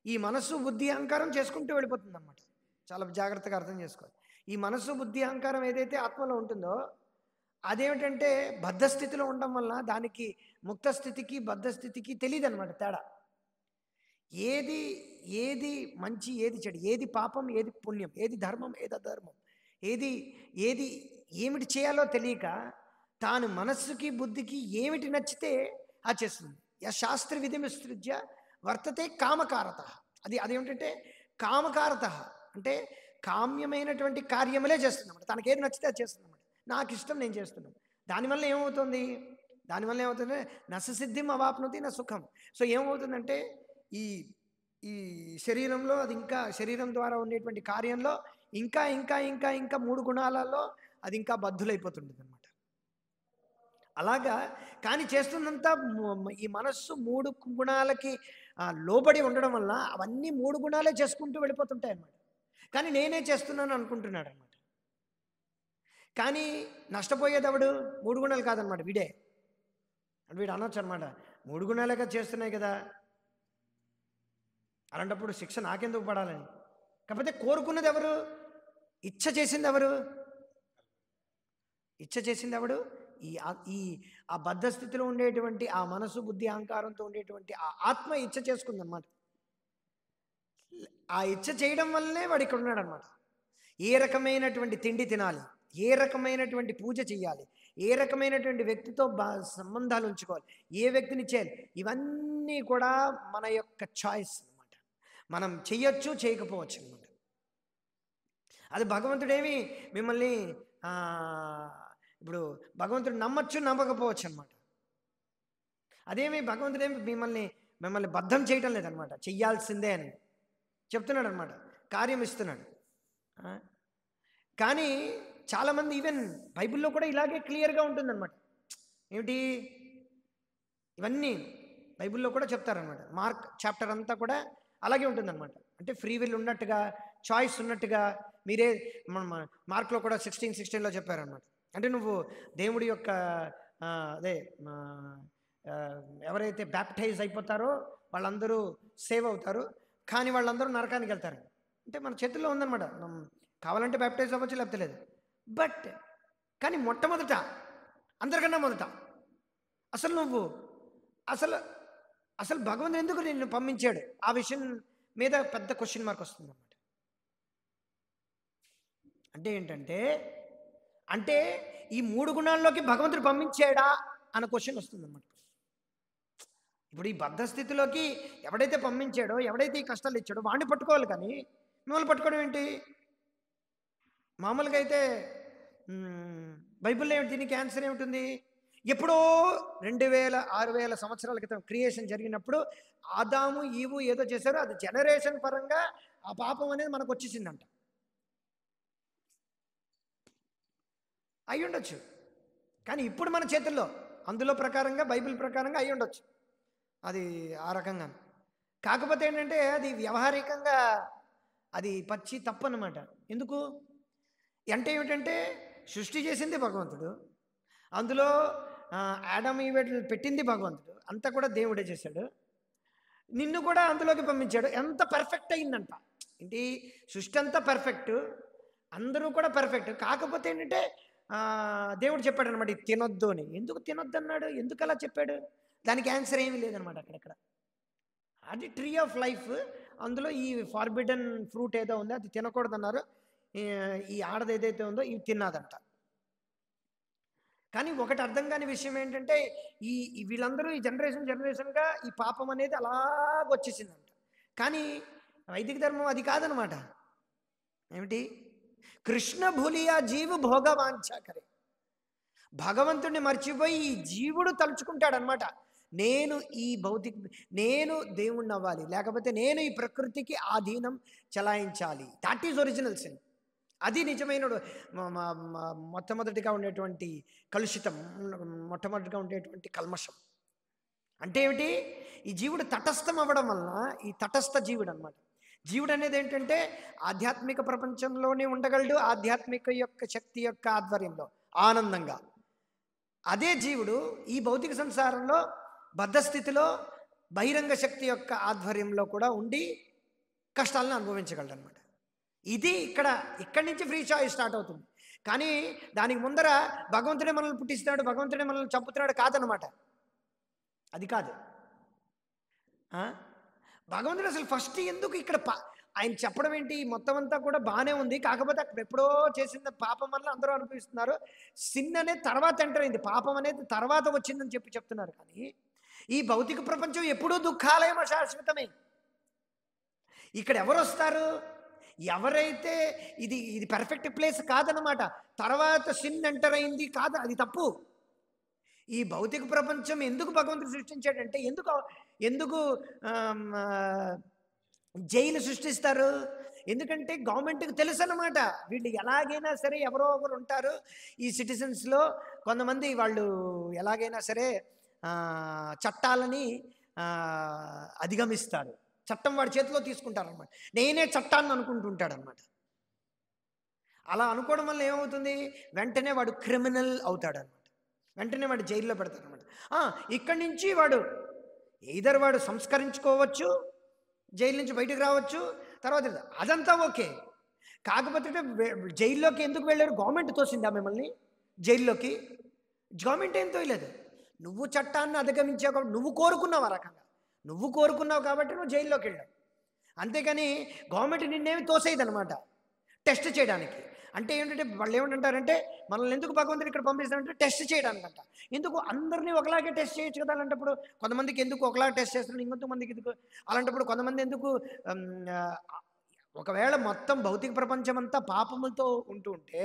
ఈ మనస్సు బుద్ధి అహంకారం చేసుకుంటూ వెళ్ళిపోతుంది అన్నమాట. చాలా జాగ్రత్తగా అర్థం చేసుకోవాలి. ఈ మనస్సు బుద్ధి అహంకారం ఏదైతే ఆత్మలో ఉంటుందో అదేమిటంటే బద్ధస్థితిలో ఉండడం వల్ల దానికి ముక్త స్థితికి బద్ధస్థితికి తెలియదు అనమాట తేడా. ఏది మంచి, ఏది చెడు, ఏది పాపం, ఏది పుణ్యం, ఏది ధర్మం, ఏది అధర్మం, ఏమిటి చేయాలో తెలియక తాను మనస్సుకి బుద్ధికి ఏమిటి నచ్చితే అది చేస్తుంది. శాస్త్ర విధిమిసృజ్య వర్తతే కామకారత. అదేమిటంటే కామకారత అంటే కామ్యమైనటువంటి కార్యములే చేస్తుంది అన్నమాట. తనకి ఏది నచ్చితే అది చేస్తుంది అన్నమాట. నాకు ఇష్టం, నేను చేస్తున్నాను. దానివల్ల ఏమవుతుంది? నససిద్ధిం అవాప్నోతి నా సుఖం. సో ఏమవుతుందంటే ఈ శరీరంలో అది ఇంకా శరీరం ద్వారా ఉండేటువంటి కార్యంలో ఇంకా ఇంకా ఇంకా ఇంకా 3 గుణాలలో అది ఇంకా బద్ధులైపోతుంటుంది అనమాట. అలాగా కానీ చేస్తుందంతా ఈ మనస్సు 3 గుణాలకి లోబడి ఉండడం వల్ల అవన్నీ 3 గుణాలే చేసుకుంటూ వెళ్ళిపోతుంటాయి అన్నమాట. కానీ నేనే చేస్తున్నాను అనుకుంటున్నాడు అనమాట. కానీ నష్టపోయేది ఎవడు? 3 గుణాలు కాదనమాట, వీడు అనొచ్చు అనమాట, 3 గుణాలేగా చేస్తున్నాయి కదా, అలాంటప్పుడు శిక్ష నాకెందుకు పడాలని. కాకపోతే కోరుకున్నది ఎవరు? ఇచ్చ చేసింది ఎవడు? ఆ బద్ధస్థితిలో ఉండేటువంటి ఆ మనసు బుద్ధి అహంకారంతో ఉండేటువంటి ఆ ఆత్మ ఇచ్చ చేసుకుందన్నమాట. ఆ ఇచ్చ చేయడం వల్లనే వాడు ఇక్కడ ఉన్నాడు అనమాట. ఏ రకమైనటువంటి తిండి తినాలి, ఏ రకమైనటువంటి పూజ చేయాలి, ఏ రకమైనటువంటి వ్యక్తితో సంబంధాలు ఉంచుకోవాలి, ఏ వ్యక్తిని చేయాలి, ఇవన్నీ కూడా మన యొక్క చాయిస్ అనమాట. మనం చెయ్యొచ్చు, చేయకపోవచ్చు అనమాట. అది భగవంతుడేమి మిమ్మల్ని ఇప్పుడు భగవంతుడు నమ్మచ్చు, నమ్మకపోవచ్చు అనమాట. అదేమి భగవంతుడేమి మిమ్మల్ని మిమ్మల్ని బద్ధం చేయటం లేదనమాట, చెయ్యాల్సిందే అని చెప్తున్నాడు అనమాట, కార్యం ఇస్తున్నాడు. కానీ చాలామంది ఈవెన్ బైబిల్లో కూడా ఇలాగే క్లియర్గా ఉంటుందన్నమాట. ఏమిటి ఇవన్నీ బైబిల్లో కూడా చెప్తారనమాట. మార్క్ చాప్టర్ అంతా కూడా అలాగే ఉంటుందన్నమాట. అంటే ఫ్రీ విల్ ఉన్నట్టుగా, చాయిస్ ఉన్నట్టుగా మీరే మార్క్లో కూడా 16:16లో చెప్పారనమాట. అంటే నువ్వు దేవుడి యొక్క అదే ఎవరైతే బ్యాప్టైజ్ అయిపోతారో వాళ్ళందరూ సేవ్ అవుతారు, కానీ వాళ్ళందరూ నరకానికి వెళ్తారు. అంటే మన చేతుల్లో ఉందన్నమాట. కావాలంటే బ్యాప్టైజ్ అవ్వచ్చు, లేకపోతే లేదు. బట్ కానీ మొట్టమొదట, అందరికన్నా మొదట అసలు నువ్వు అసలు భగవంతుడు ఎందుకు నిన్ను పంపించాడు, ఆ విషయం మీద పెద్ద క్వశ్చన్ మార్క్ వస్తుంది అన్నమాట. అంటే ఏంటంటే, అంటే ఈ 3 గుణాల్లోకి భగవంతుడు పంపించాడా అన్న క్వశ్చన్ వస్తుంది అన్నమాట. ఇప్పుడు ఈ బద్ధ స్థితిలోకి ఎవడైతే పంపించాడో, ఎవడైతే ఈ కష్టాలు ఇచ్చాడో వాడిని పట్టుకోవాలి, కానీ మిమ్మల్ని పట్టుకోవడం ఏంటి? మామూలుగా అయితే బైబిల్లో దీనికి ఆన్సర్ ఏమిటి? ఎప్పుడో 2000-6000 సంవత్సరాల క్రితం క్రియేషన్ జరిగినప్పుడు ఆదాము ఈవు ఏదో చేశారో అది జనరేషన్ పరంగా ఆ పాపం అనేది మనకు వచ్చేసిందంట. అయి ఉండొచ్చు, కానీ ఇప్పుడు మన చేతుల్లో అందులో ప్రకారంగా బైబిల్ ప్రకారంగా అయి ఉండొచ్చు, అది ఆ రకంగా. కాకపోతే ఏంటంటే అది వ్యవహారికంగా అది పచ్చి తప్పు అన్నమాట. ఎందుకు అంటే ఏమిటంటే, సృష్టి చేసింది భగవంతుడు, అందులో ఆడమ్ ఈవేట్లు పెట్టింది భగవంతుడు, అంతా కూడా దేవుడే చేశాడు, నిన్ను కూడా అందులోకి పంపించాడు. ఎంత పర్ఫెక్ట్ అయిందంట. ఏంటి సృష్టి అంతా పర్ఫెక్ట్, అందరూ కూడా పర్ఫెక్ట్. కాకపోతే ఏంటంటే దేవుడు చెప్పాడు అనమాట, ఇది తినొద్దు అని. ఎందుకు తినొద్దు అన్నాడు? ఎందుకు అలా చెప్పాడు? దానికి ఆన్సర్ ఏమీ లేదనమాట అక్కడెక్కడ. అది ట్రీ ఆఫ్ లైఫ్, అందులో ఈ ఫార్బిడన్ ఫ్రూట్ ఏదో ఉందో అది తినకూడదు అన్నారు. ఈ ఆడది ఏదైతే ఉందో ఇవి తిన్నాదంట. కానీ ఒకటి అర్థం కాని విషయం ఏంటంటే, ఈ వీళ్ళందరూ ఈ జనరేషన్గా ఈ పాపం అనేది అలాగొచ్చేసిందంట. కానీ వైదిక ధర్మం అది కాదనమాట. ఏమిటి? కృష్ణ భూలియా జీవు భోగవాంఛాకరే. భగవంతుడిని మర్చిపోయి ఈ జీవుడు తలుచుకుంటాడనమాట, నేను దేవుణ్ణి అవ్వాలి, లేకపోతే నేను ఈ ప్రకృతికి ఆధీనం చలాయించాలి. That is original sin. అది నిజమైన మొట్టమొదటిగా ఉండేటువంటి కలుషితం, మొట్టమొదటిగా ఉండేటువంటి కల్మషం. అంటే ఏమిటి? ఈ జీవుడు తటస్థం అవ్వడం వలన, ఈ తటస్థ జీవుడు అనమాట. జీవుడు అనేది ఏంటంటే ఆధ్యాత్మిక ప్రపంచంలోనే ఉండగలడు, ఆధ్యాత్మిక యొక్క శక్తి యొక్క ఆధ్వర్యంలో ఆనందంగా. అదే జీవుడు ఈ భౌతిక సంసారంలో బద్ధస్థితిలో బహిరంగ శక్తి యొక్క ఆధ్వర్యంలో కూడా ఉండి కష్టాలను అనుభవించగలడు అనమాట. ఇది ఇక్కడి నుంచి ఫ్రీ చాయిస్ స్టార్ట్ అవుతుంది. కానీ దానికి ముందర భగవంతుడే మనల్ని పుట్టిస్తున్నాడు, భగవంతుడే మనల్ని చంపుతున్నాడు కాదనమాట. అది కాదు. భగవంతుడు అసలు ఫస్ట్ ఎందుకు ఇక్కడ ఆయన చెప్పడం ఏంటి? మొత్తం అంతా కూడా బాగానే ఉంది, కాకపోతే అక్కడ ఎప్పుడో చేసిన పాపం వల్ల అందరూ అనుభవిస్తున్నారు. సిన్ అనేది తర్వాత ఎంటర్ అయింది, పాపం అనేది తర్వాత వచ్చిందని చెప్తున్నారు. కానీ ఈ భౌతిక ప్రపంచం ఎప్పుడూ దుఃఖాలయం, అశాశ్వతమే. ఇక్కడ ఎవరు వస్తారు? ఎవరైతే ఇది పర్ఫెక్ట్ ప్లేస్ కాదనమాట. తర్వాత సిన్ ఎంటర్ అయింది కాదు, అది తప్పు. ఈ భౌతిక ప్రపంచం ఎందుకు భగవంతుడు సృష్టించాడంటే, ఎందుకు జైలు సృష్టిస్తారు? ఎందుకంటే గవర్నమెంట్కి తెలుసు అన్నమాట, వీళ్ళు ఎలాగైనా సరే ఎవరో ఒకరు ఉంటారు ఈ సిటిజన్స్లో, కొంతమంది వాళ్ళు ఎలాగైనా సరే చట్టాలని అధిగమిస్తారు, చట్టం వాడి చేతిలో తీసుకుంటారనమాట. నేనే చట్టాన్ని అనుకుంటుంటాడనమాట. అలా అనుకోవడం వల్ల ఏమవుతుంది? వెంటనే వాడు క్రిమినల్ అవుతాడనమాట, వెంటనే వాడు జైల్లో పెడతాడనమాట. ఇక్కడి నుంచి వాడు వాడు సంస్కరించుకోవచ్చు, జైలు నుంచి బయటకు రావచ్చు, తర్వాత అదంతా ఓకే. కాకపోతే జైల్లోకి ఎందుకు వెళ్ళారు? గవర్నమెంట్ తోసిందా మిమ్మల్ని జైల్లోకి? గవర్నమెంట్ ఏం తోయలేదు, నువ్వు చట్టాన్ని అధిగమించావు కాబట్టి, నువ్వు కోరుకున్నావు, ఆ రకంగా నువ్వు కోరుకున్నావు కాబట్టి నువ్వు జైల్లోకి వెళ్ళావు. అంతేకాని గవర్నమెంట్ నిన్నేమి తోసేది అనమాట టెస్ట్ చేయడానికి. అంటే ఏంటంటే వాళ్ళు ఏమంటారంటే, మనల్ని ఎందుకు భగవంతుడు ఇక్కడ పంపిస్తారంటే టెస్ట్ చేయడానికి అంట. ఎందుకు అందరినీ ఒకలాగే టెస్ట్ చేయొచ్చు కదా? అలాంటప్పుడు కొంతమందికి ఎందుకు ఒకలాగే టెస్ట్ చేస్తున్నారు, ఇంకొంతమందికి ఎందుకు? అలాంటప్పుడు కొంతమంది ఎందుకు? ఒకవేళ మొత్తం భౌతిక ప్రపంచం అంతా పాపములతో ఉంటూ ఉంటే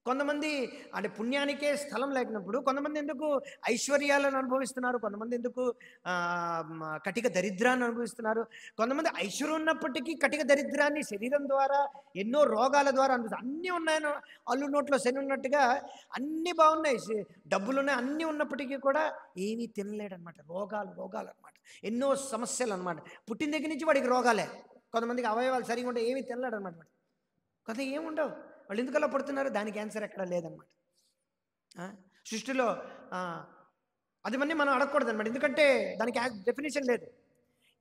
కొంతమంది అంటే పుణ్యానికే స్థలం లేకున్నప్పుడు కొంతమంది ఎందుకు ఐశ్వర్యాలను అనుభవిస్తున్నారు, కొంతమంది ఎందుకు కటిక దరిద్రాన్ని అనుభవిస్తున్నారు, కొంతమంది ఐశ్వర్యం ఉన్నప్పటికీ కటిక దరిద్రాన్ని శరీరం ద్వారా ఎన్నో రోగాల ద్వారా అనుభవిస్తారు. అన్నీ ఉన్నాయని అల్లు నోట్లో శని ఉన్నట్టుగా అన్నీ బాగున్నాయి, డబ్బులు ఉన్నాయి, అన్నీ ఉన్నప్పటికీ కూడా ఏమీ తినలేడనమాట. రోగాలు అనమాట, ఎన్నో సమస్యలు అనమాట. పుట్టిన దగ్గర నుంచి వాడికి రోగాలే. కొంతమందికి అవయవాలు సరిగా ఉంటే ఏమీ తినలేడనమాట వాడు. కొంత ఏముండవు, వాళ్ళు ఎందుకలా పడుతున్నారు, దానికి ఆన్సర్ ఎక్కడ లేదనమాట. సృష్టిలో అది మనం అడగకూడదు అనమాట, ఎందుకంటే దానికి డెఫినేషన్ లేదు.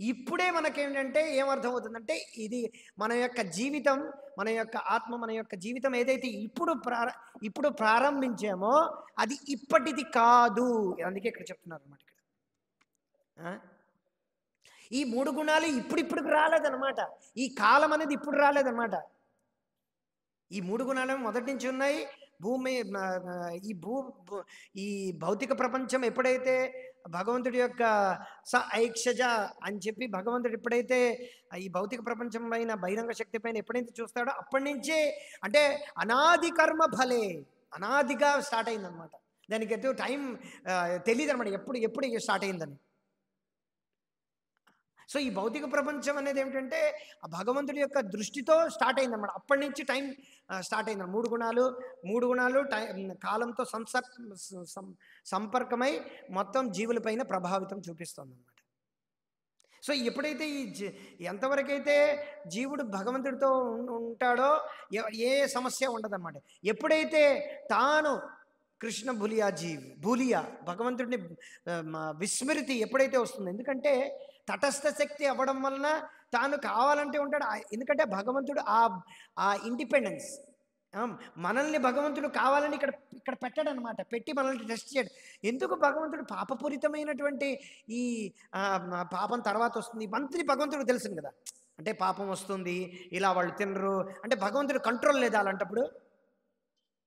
ఇప్పుడే మనకేంటంటే ఏమర్థమవుతుందంటే ఇది మన యొక్క జీవితం, మన యొక్క ఆత్మ, మన యొక్క జీవితం ఏదైతే ఇప్పుడు ప్రారంభించామో అది ఇప్పటిది కాదు. అందుకే ఇక్కడ చెప్తున్నారు అనమాట. ఇక్కడ ఈ 3 గుణాలు ఇప్పుడిప్పుడుకు రాలేదన్నమాట. ఈ కాలం అనేది ఇప్పుడు రాలేదన్నమాట. ఈ 3 గుణాలు మొదటి నుంచి ఉన్నాయి. భూమి ఈ భౌతిక ప్రపంచం ఎప్పుడైతే భగవంతుడి యొక్క ఐక్షజ అని చెప్పి భగవంతుడు ఎప్పుడైతే ఈ భౌతిక ప్రపంచం పైన బహిరంగ శక్తి పైన ఎప్పుడైతే చూస్తాడో అప్పటి నుంచే అంటే అనాది కర్మ ఫలే, అనాదిగా స్టార్ట్ అయిందనమాట. దానికి అయితే టైం తెలియదు అనమాట, ఎప్పుడు స్టార్ట్ అయిందని. సో ఈ భౌతిక ప్రపంచం అనేది ఏమిటంటే ఆ భగవంతుడి యొక్క దృష్టితో స్టార్ట్ అయిందన్నమాట. అప్పటి నుంచి టైం స్టార్ట్ అయింది. 3 గుణాలు కాలంతో సంపర్కమై మొత్తం జీవులపైన ప్రభావితం చూపిస్తుంది అన్నమాట. సో ఎప్పుడైతే ఎంతవరకైతే జీవుడు భగవంతుడితో ఉంటాడో ఏ సమస్య ఉండదన్నమాట. ఎప్పుడైతే తాను కృష్ణ భూలియా భగవంతుడిని విస్మృతి ఎప్పుడైతే వస్తుందో, ఎందుకంటే తటస్థ శక్తి అవ్వడం వలన తాను కావాలంటే ఉంటాడు. ఎందుకంటే భగవంతుడు ఆ ఇండిపెండెన్స్, మనల్ని భగవంతుడు కావాలని ఇక్కడ పెట్టాడు అనమాట. పెట్టి మనల్ని టెస్ట్ చేయడు. ఎందుకు భగవంతుడు పాపపూరితమైనటువంటి ఈ పాపం తర్వాత వస్తుంది మంత్రి భగవంతుడు తెలుసు కదా. అంటే పాపం వస్తుంది, ఇలా వాళ్ళు తినరు అంటే భగవంతుడు కంట్రోల్ లేదా అలాంటప్పుడు?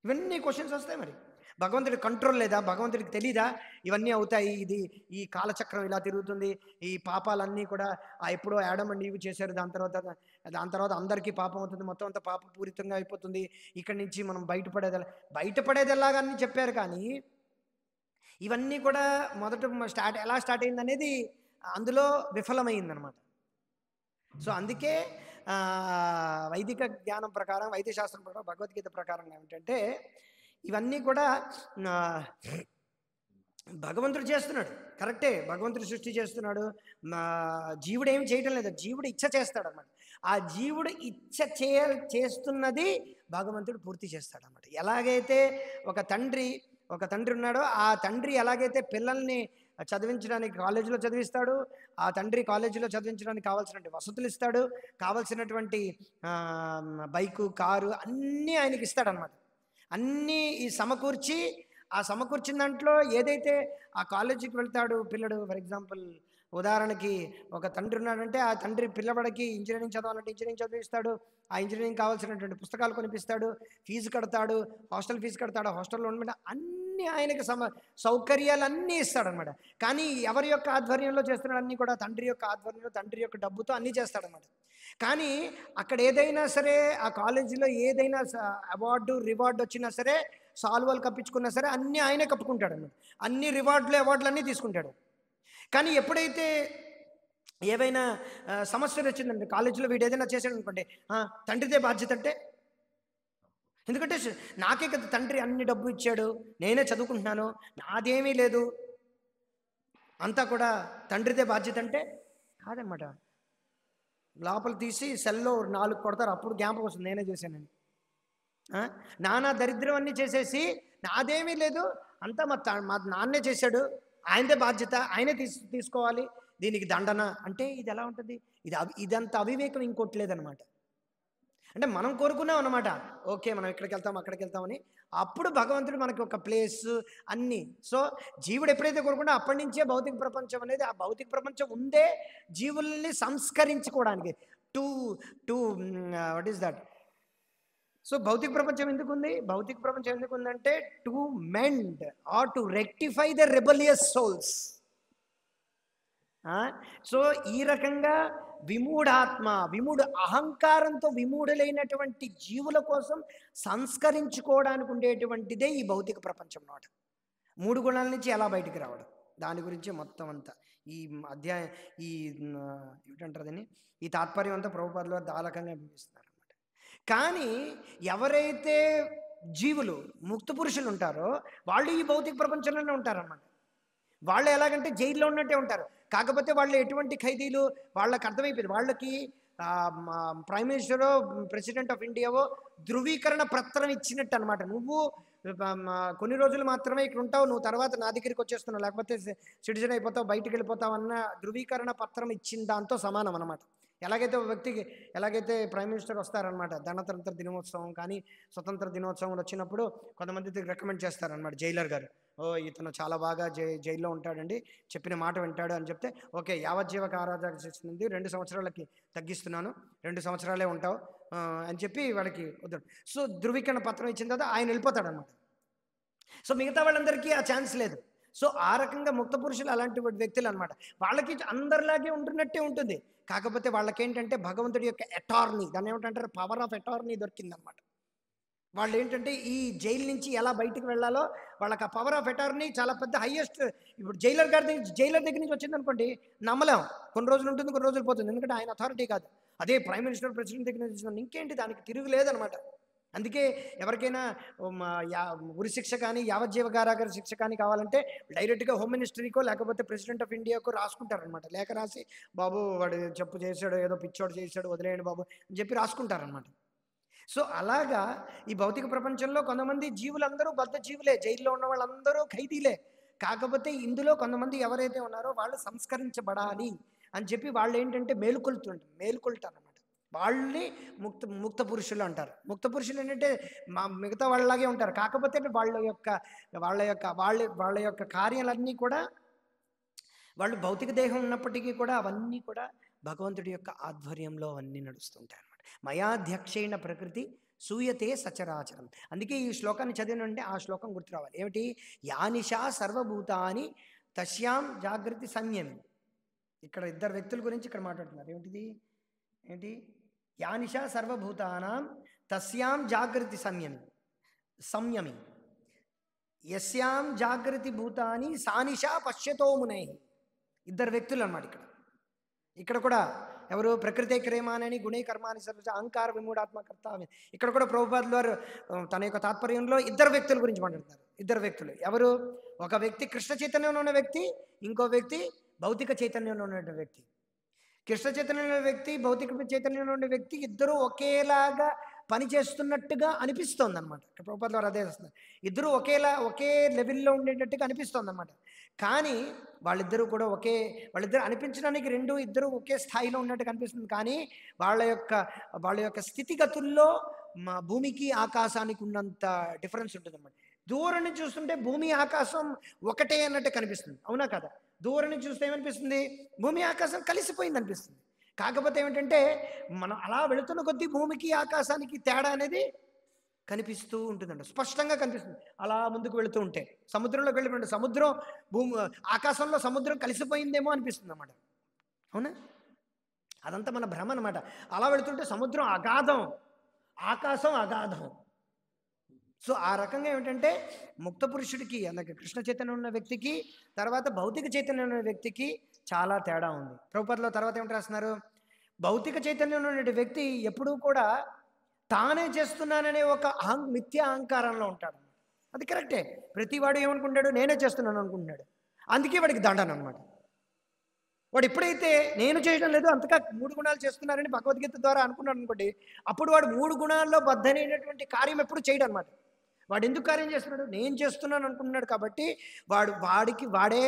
ఇవన్నీ క్వశ్చన్స్ వస్తాయి. మరి భగవంతుడి కంట్రోల్ లేదా? భగవంతుడికి తెలీదా ఇవన్నీ అవుతాయి, ఇది ఈ కాలచక్రం ఇలా తిరుగుతుంది, ఈ పాపాలన్నీ కూడా ఎప్పుడో యాడమ్ అండ్ ఈవ్ చేశారు, దాని తర్వాత అందరికీ పాపం అవుతుంది, మొత్తం అంతా పాపపూరితంగా అయిపోతుంది, ఇక్కడి నుంచి మనం బయటపడేది ఎలాగని చెప్పారు. కానీ ఇవన్నీ కూడా మొదట ఎలా స్టార్ట్ అయింది అనేది అందులో విఫలమైందనమాట. సో అందుకే వైదిక జ్ఞానం ప్రకారం, వైద్య శాస్త్రం ప్రకారం, భగవద్గీత ప్రకారం ఏమిటంటే ఇవన్నీ కూడా భగవంతుడు చేస్తున్నాడు. కరెక్టే, భగవంతుడు సృష్టి చేస్తున్నాడు. జీవుడు ఏమి చేయటం లేదు, జీవుడు ఇచ్చ చేస్తాడు అన్నమాట. ఆ జీవుడు ఇచ్చ చేస్తున్నది భగవంతుడు పూర్తి చేస్తాడు అన్నమాట. ఎలాగైతే ఒక తండ్రి ఉన్నాడో ఆ తండ్రి ఎలాగైతే పిల్లల్ని చదివించడానికి కాలేజీలో చదివిస్తాడు, ఆ తండ్రి కాలేజీలో చదివించడానికి కావాల్సినటువంటి వసతులు ఇస్తాడు, కావాల్సినటువంటి బైకు, కారు అన్నీ ఆయనకి ఇస్తాడనమాట. అన్నీ ఈ సమకూర్చి ఆ సమకూర్చిన దాంట్లో ఏదైతే ఆ కాలేజీకి వెళ్తాడు పిల్లడు, ఫర్ ఎగ్జాంపుల్ ఉదాహరణకి ఒక తండ్రి ఉన్నాడంటే ఆ తండ్రి పిల్లవాడికి ఇంజనీరింగ్ చదవాలంటే ఇంజనీరింగ్ చదివిస్తాడు, ఆ ఇంజనీరింగ్ కావాల్సినటువంటి పుస్తకాలు కొనిపిస్తాడు, ఫీజు కడతాడు, హాస్టల్ ఫీజు కడతాడు, హాస్టల్లో ఉండమంటే అన్నీ ఆయనకి సౌకర్యాలు అన్నీ ఇస్తాడనమాట. కానీ ఎవరి యొక్క ఆధ్వర్యంలో చేస్తున్నాడు? అన్నీ కూడా తండ్రి యొక్క ఆధ్వర్యంలో, తండ్రి యొక్క డబ్బుతో అన్నీ చేస్తాడనమాట. కానీ అక్కడ ఏదైనా సరే ఆ కాలేజీలో ఏదైనా అవార్డు రివార్డు వచ్చినా సరే, సాల్వాలు కప్పించుకున్నా సరే అన్నీ ఆయనే కప్పుకుంటాడు అన్నమాట. అన్ని అవార్డులు అన్నీ తీసుకుంటాడు. కానీ ఎప్పుడైతే ఏవైనా సమస్యలు వచ్చిందంటే కాలేజీలో వీడు ఏదైనా చేశాడు అనుకోండి, తండ్రిదే బాధ్యత అంటే, ఎందుకంటే నాకే కదా తండ్రి అన్ని డబ్బు ఇచ్చాడు, నేనే చదువుకుంటున్నాను, నాదేమీ లేదు, అంతా కూడా తండ్రిదే బాధ్యత అంటే కాదన్నమాట. లోపల తీసి సెల్లో 4 కొడతారు, అప్పుడు జ్ఞాపకం వస్తుంది నేనే చేశానని. నానా దరిద్రం అన్నీ చేసేసి నాదేమీ లేదు, అంతా మా నాన్నే చేశాడు, ఆయనదే బాధ్యత, ఆయనే తీసుకోవాలి, దీనికి దండన అంటే ఇది ఎలా ఉంటుంది? ఇదంత అవివేకం ఇంకోటి లేదనమాట. అంటే మనం కోరుకున్నాం అన్నమాట, ఓకే మనం ఇక్కడికి వెళ్తాం అక్కడికి వెళ్తామని. అప్పుడు భగవంతుడు మనకి ఒక ప్లేస్ అన్నీ. సో జీవుడు ఎప్పుడైతే కోరుకుంటే అప్పటి నుంచే భౌతిక ప్రపంచం అనేది, ఆ భౌతిక ప్రపంచం ఉందే జీవుల్ని సంస్కరించుకోవడానికి. What is that? సో భౌతిక ప్రపంచం ఎందుకు ఉంది? భౌతిక ప్రపంచం ఎందుకు ఉందంటే to mend or to rectify the rebellious souls. So ఈ రకంగా విమూఢ అహంకారంతో విమూఢులైనటువంటి జీవుల కోసం సంస్కరించుకోవడానికి ఉండేటువంటిదే ఈ భౌతిక ప్రపంచం నోట. 3 గుణాల నుంచి ఎలా బయటికి రావడం, దాని గురించి మొత్తం అంతా ఈ అధ్యాయం, ఈ ఏమిటంటారు దీన్ని, ఈ తాత్పర్యం అంతా ప్రభుపాదుల వారు దాలకంగా వివరిస్తున్నారు అనమాట. కానీ ఎవరైతే జీవులు ముక్త పురుషులు ఉంటారో వాళ్ళు ఈ భౌతిక ప్రపంచంలోనే ఉంటారన్నమాట. వాళ్ళు ఎలాగంటే జైల్లో ఉన్నట్టే ఉంటారు. కాకపోతే వాళ్ళు ఎటువంటి ఖైదీలు, వాళ్ళకి అర్థమైపోయింది. వాళ్ళకి ప్రైమ్ మినిస్టరో ప్రెసిడెంట్ ఆఫ్ ఇండియావో ధృవీకరణ పత్రం ఇచ్చినట్టు అనమాట. నువ్వు కొన్ని రోజులు మాత్రమే ఇక్కడ ఉంటావు, నువ్వు తర్వాత నా దగ్గరికి వచ్చేస్తున్నావు, లేకపోతే సిటిజన్ అయిపోతావు, బయటికి వెళ్ళిపోతావు అన్న ధృవీకరణ పత్రం ఇచ్చిన దాంతో సమానం అనమాట. ఎలాగైతే ఒక వ్యక్తికి, ఎలాగైతే ప్రైమ్ మినిస్టర్ వస్తారనమాట, గణతంత్ర దినోత్సవం కానీ స్వతంత్ర దినోత్సవం వచ్చినప్పుడు కొంతమంది రికమెండ్ చేస్తారనమాట జైలర్ గారు, ఇతను చాలా బాగా జైల్లో ఉంటాడండి, చెప్పిన మాట వింటాడు అని చెప్తే, ఓకే యావజ్జీవ కారాగార శిక్ష నుండి 2 సంవత్సరాలకి తగ్గిస్తున్నాను, 2 సంవత్సరాలే ఉంటావు అని చెప్పి వాడికి వద్దాడు. సో ధృవీకరణ పత్రం ఇచ్చిన తర్వాత ఆయన వెళ్ళిపోతాడు అనమాట. సో మిగతా వాళ్ళందరికీ ఆ ఛాన్స్ లేదు. సో ఆ రకంగా ముక్త పురుషులు అలాంటి వ్యక్తులు అనమాట. వాళ్ళకి అందరిలాగే ఉంటున్నట్టే ఉంటుంది. కాకపోతే వాళ్ళకేంటంటే భగవంతుడి యొక్క అటార్నీ, దాన్ని ఏమిటంటారు, పవర్ ఆఫ్ అటార్నీ దొరికిందనమాట. వాళ్ళు ఏంటంటే ఈ జైలు నుంచి ఎలా బయటకు వెళ్ళాలో వాళ్ళకి ఆ పవర్ ఆఫ్ అటార్నీ చాలా పెద్ద హైయెస్ట్. ఇప్పుడు జైలర్ దగ్గర నుంచి వచ్చింది అనుకోండి, నమ్మలేం, కొన్ని రోజులు ఉంటుంది, కొన్ని రోజులు పోతుంది, ఎందుకంటే ఆయన అథారిటీ కాదు. అదే ప్రైమ్ మినిస్టర్ ప్రెసిడెంట్ దగ్గర నుంచి వచ్చింది, ఇంకేంటి, దానికి తిరుగులేదనమాట. అందుకే ఎవరికైనా ఉరిశిక్ష కానీ యావజ్జీవ కారాగార శిక్ష కానీ కావాలంటే డైరెక్ట్గా హోమ్ మినిస్ట్రీకో లేకపోతే ప్రెసిడెంట్ ఆఫ్ ఇండియాకో రాసుకుంటారనమాట. లేఖ రాసి, బాబు వాడు చెప్పు చేశాడు, ఏదో పిచ్చోడు చేశాడు, వదిలేయండి బాబు అని చెప్పి రాసుకుంటారనమాట. సో అలాగా ఈ భౌతిక ప్రపంచంలో కొంతమంది జీవులందరూ బద్ధ జీవులే, జైల్లో ఉన్న వాళ్ళందరూ ఖైదీలే. కాకపోతే ఇందులో కొంతమంది ఎవరైతే ఉన్నారో వాళ్ళు సంస్కరించబడాలి అని చెప్పి వాళ్ళు ఏంటంటే మేలుకొల్తారనమాట. వాళ్ళని ముక్త పురుషులు అంటారు. ముక్త పురుషులు ఏంటంటే మిగతా వాళ్ళలాగే ఉంటారు. కాకపోతే వాళ్ళ యొక్క కార్యాలన్నీ కూడా, వాళ్ళు భౌతిక దేహం ఉన్నప్పటికీ కూడా అవన్నీ కూడా భగవంతుడి యొక్క ఆధ్వర్యంలో అవన్నీ నడుస్తుంటాయి అన్నమాట. మయాధ్యక్షేణ ప్రకృతి సూయతే సచరాచరం. అందుకే ఈ శ్లోకాన్ని చదివినంటే ఆ శ్లోకం గుర్తు రావాలి. ఏమిటి, యానిషా సర్వభూతాని తస్యాం జాగృతి సంయమి. ఇక్కడ 2 వ్యక్తుల గురించి ఇక్కడ మాట్లాడుతున్నారు. ఏంటి యానిషా సర్వభూతానాం తస్యాం జాగృతి సంయమి యస్యాం జాగృతి భూతాని సానిషా పశ్యతో మునై. 2 వ్యక్తులు అన్నమాట ఇక్కడ కూడా. ఎవరు, ప్రకృతే క్రేమానని గుణే కర్మాని సర్వజ అహంకార విమూఢాత్మకర్త. ఇక్కడ కూడా ప్రభుపాదుల వారు తన యొక్క తాత్పర్యంలో 2 వ్యక్తుల గురించి మాట్లాడుతున్నారు. 2 వ్యక్తులు ఎవరు, ఒక వ్యక్తి కృష్ణ చైతన్యంలో ఉన్న వ్యక్తి, ఇంకో వ్యక్తి భౌతిక చైతన్యంలో ఉన్న వ్యక్తి. కృష్ణ చైతన్యంలో ఉన్న వ్యక్తి, భౌతిక చైతన్యంలో ఉన్న వ్యక్తి ఇద్దరు ఒకేలాగా పనిచేస్తున్నట్టుగా అనిపిస్తోంది అనమాట. ప్రభుపాదుల వారు అదే చేస్తున్నారు. ఇద్దరు ఒకే లెవెల్లో ఉండేటట్టుగా అనిపిస్తోంది అనమాట. కానీ వాళ్ళిద్దరూ అనిపించడానికి ఇద్దరు ఒకే స్థాయిలో ఉన్నట్టు కనిపిస్తుంది. కానీ వాళ్ళ యొక్క స్థితిగతుల్లో భూమికి ఆకాశానికి ఉన్నంత డిఫరెన్స్ ఉంటుంది అన్నమాట. దూరం నుంచి చూస్తుంటే భూమి ఆకాశం ఒకటే అన్నట్టు కనిపిస్తుంది, అవునా కదా? దూరం నుంచి చూస్తే ఏమనిపిస్తుంది, భూమి ఆకాశం కలిసిపోయింది అనిపిస్తుంది. కాకపోతే ఏమిటంటే మనం అలా వెళుతున్న కొద్దీ భూమికి ఆకాశానికి తేడా అనేది కనిపిస్తూ ఉంటుందంట, స్పష్టంగా కనిపిస్తుంది. అలా ముందుకు వెళుతూ ఉంటే సముద్రంలోకి వెళ్ళిపోయింది, సముద్రం ఆకాశంలో సముద్రం కలిసిపోయిందేమో అనిపిస్తుంది అన్నమాట, అవునా? అదంతా మన భ్రమ అనమాట. అలా వెళుతుంటే సముద్రం అగాధం, ఆకాశం అగాధం. సో ఆ రకంగా ఏమిటంటే ముక్త పురుషుడికి, అలాగే కృష్ణ చైతన్యం ఉన్న వ్యక్తికి, తర్వాత భౌతిక చైతన్యం ఉన్న వ్యక్తికి చాలా తేడా ఉంది. ప్రభుపాదుల తర్వాత ఏమిటి రాస్తున్నారు, భౌతిక చైతన్యం ఉన్న వ్యక్తి ఎప్పుడూ కూడా తానే చేస్తున్నాననే ఒక మిథ్యా అహంకారంలో ఉంటాడు. అది కరెక్టే, ప్రతివాడు ఏమనుకుంటాడు, నేనే చేస్తున్నాను అనుకుంటున్నాడు. అందుకే వాడికి దండన అనమాట. వాడు ఎప్పుడైతే నేను చేయడం లేదు, అంతగా 3 గుణాలు చేస్తున్నారని భగవద్గీత ద్వారా అనుకున్నాడు అనుకోండి, అప్పుడు వాడు 3 గుణాల్లో బద్ధనైనటువంటి కార్యం ఎప్పుడు చేయడం అనమాట. వాడు ఎందుకు కార్యం చేస్తున్నాడు, నేను చేస్తున్నాను అనుకుంటున్నాడు కాబట్టి వాడే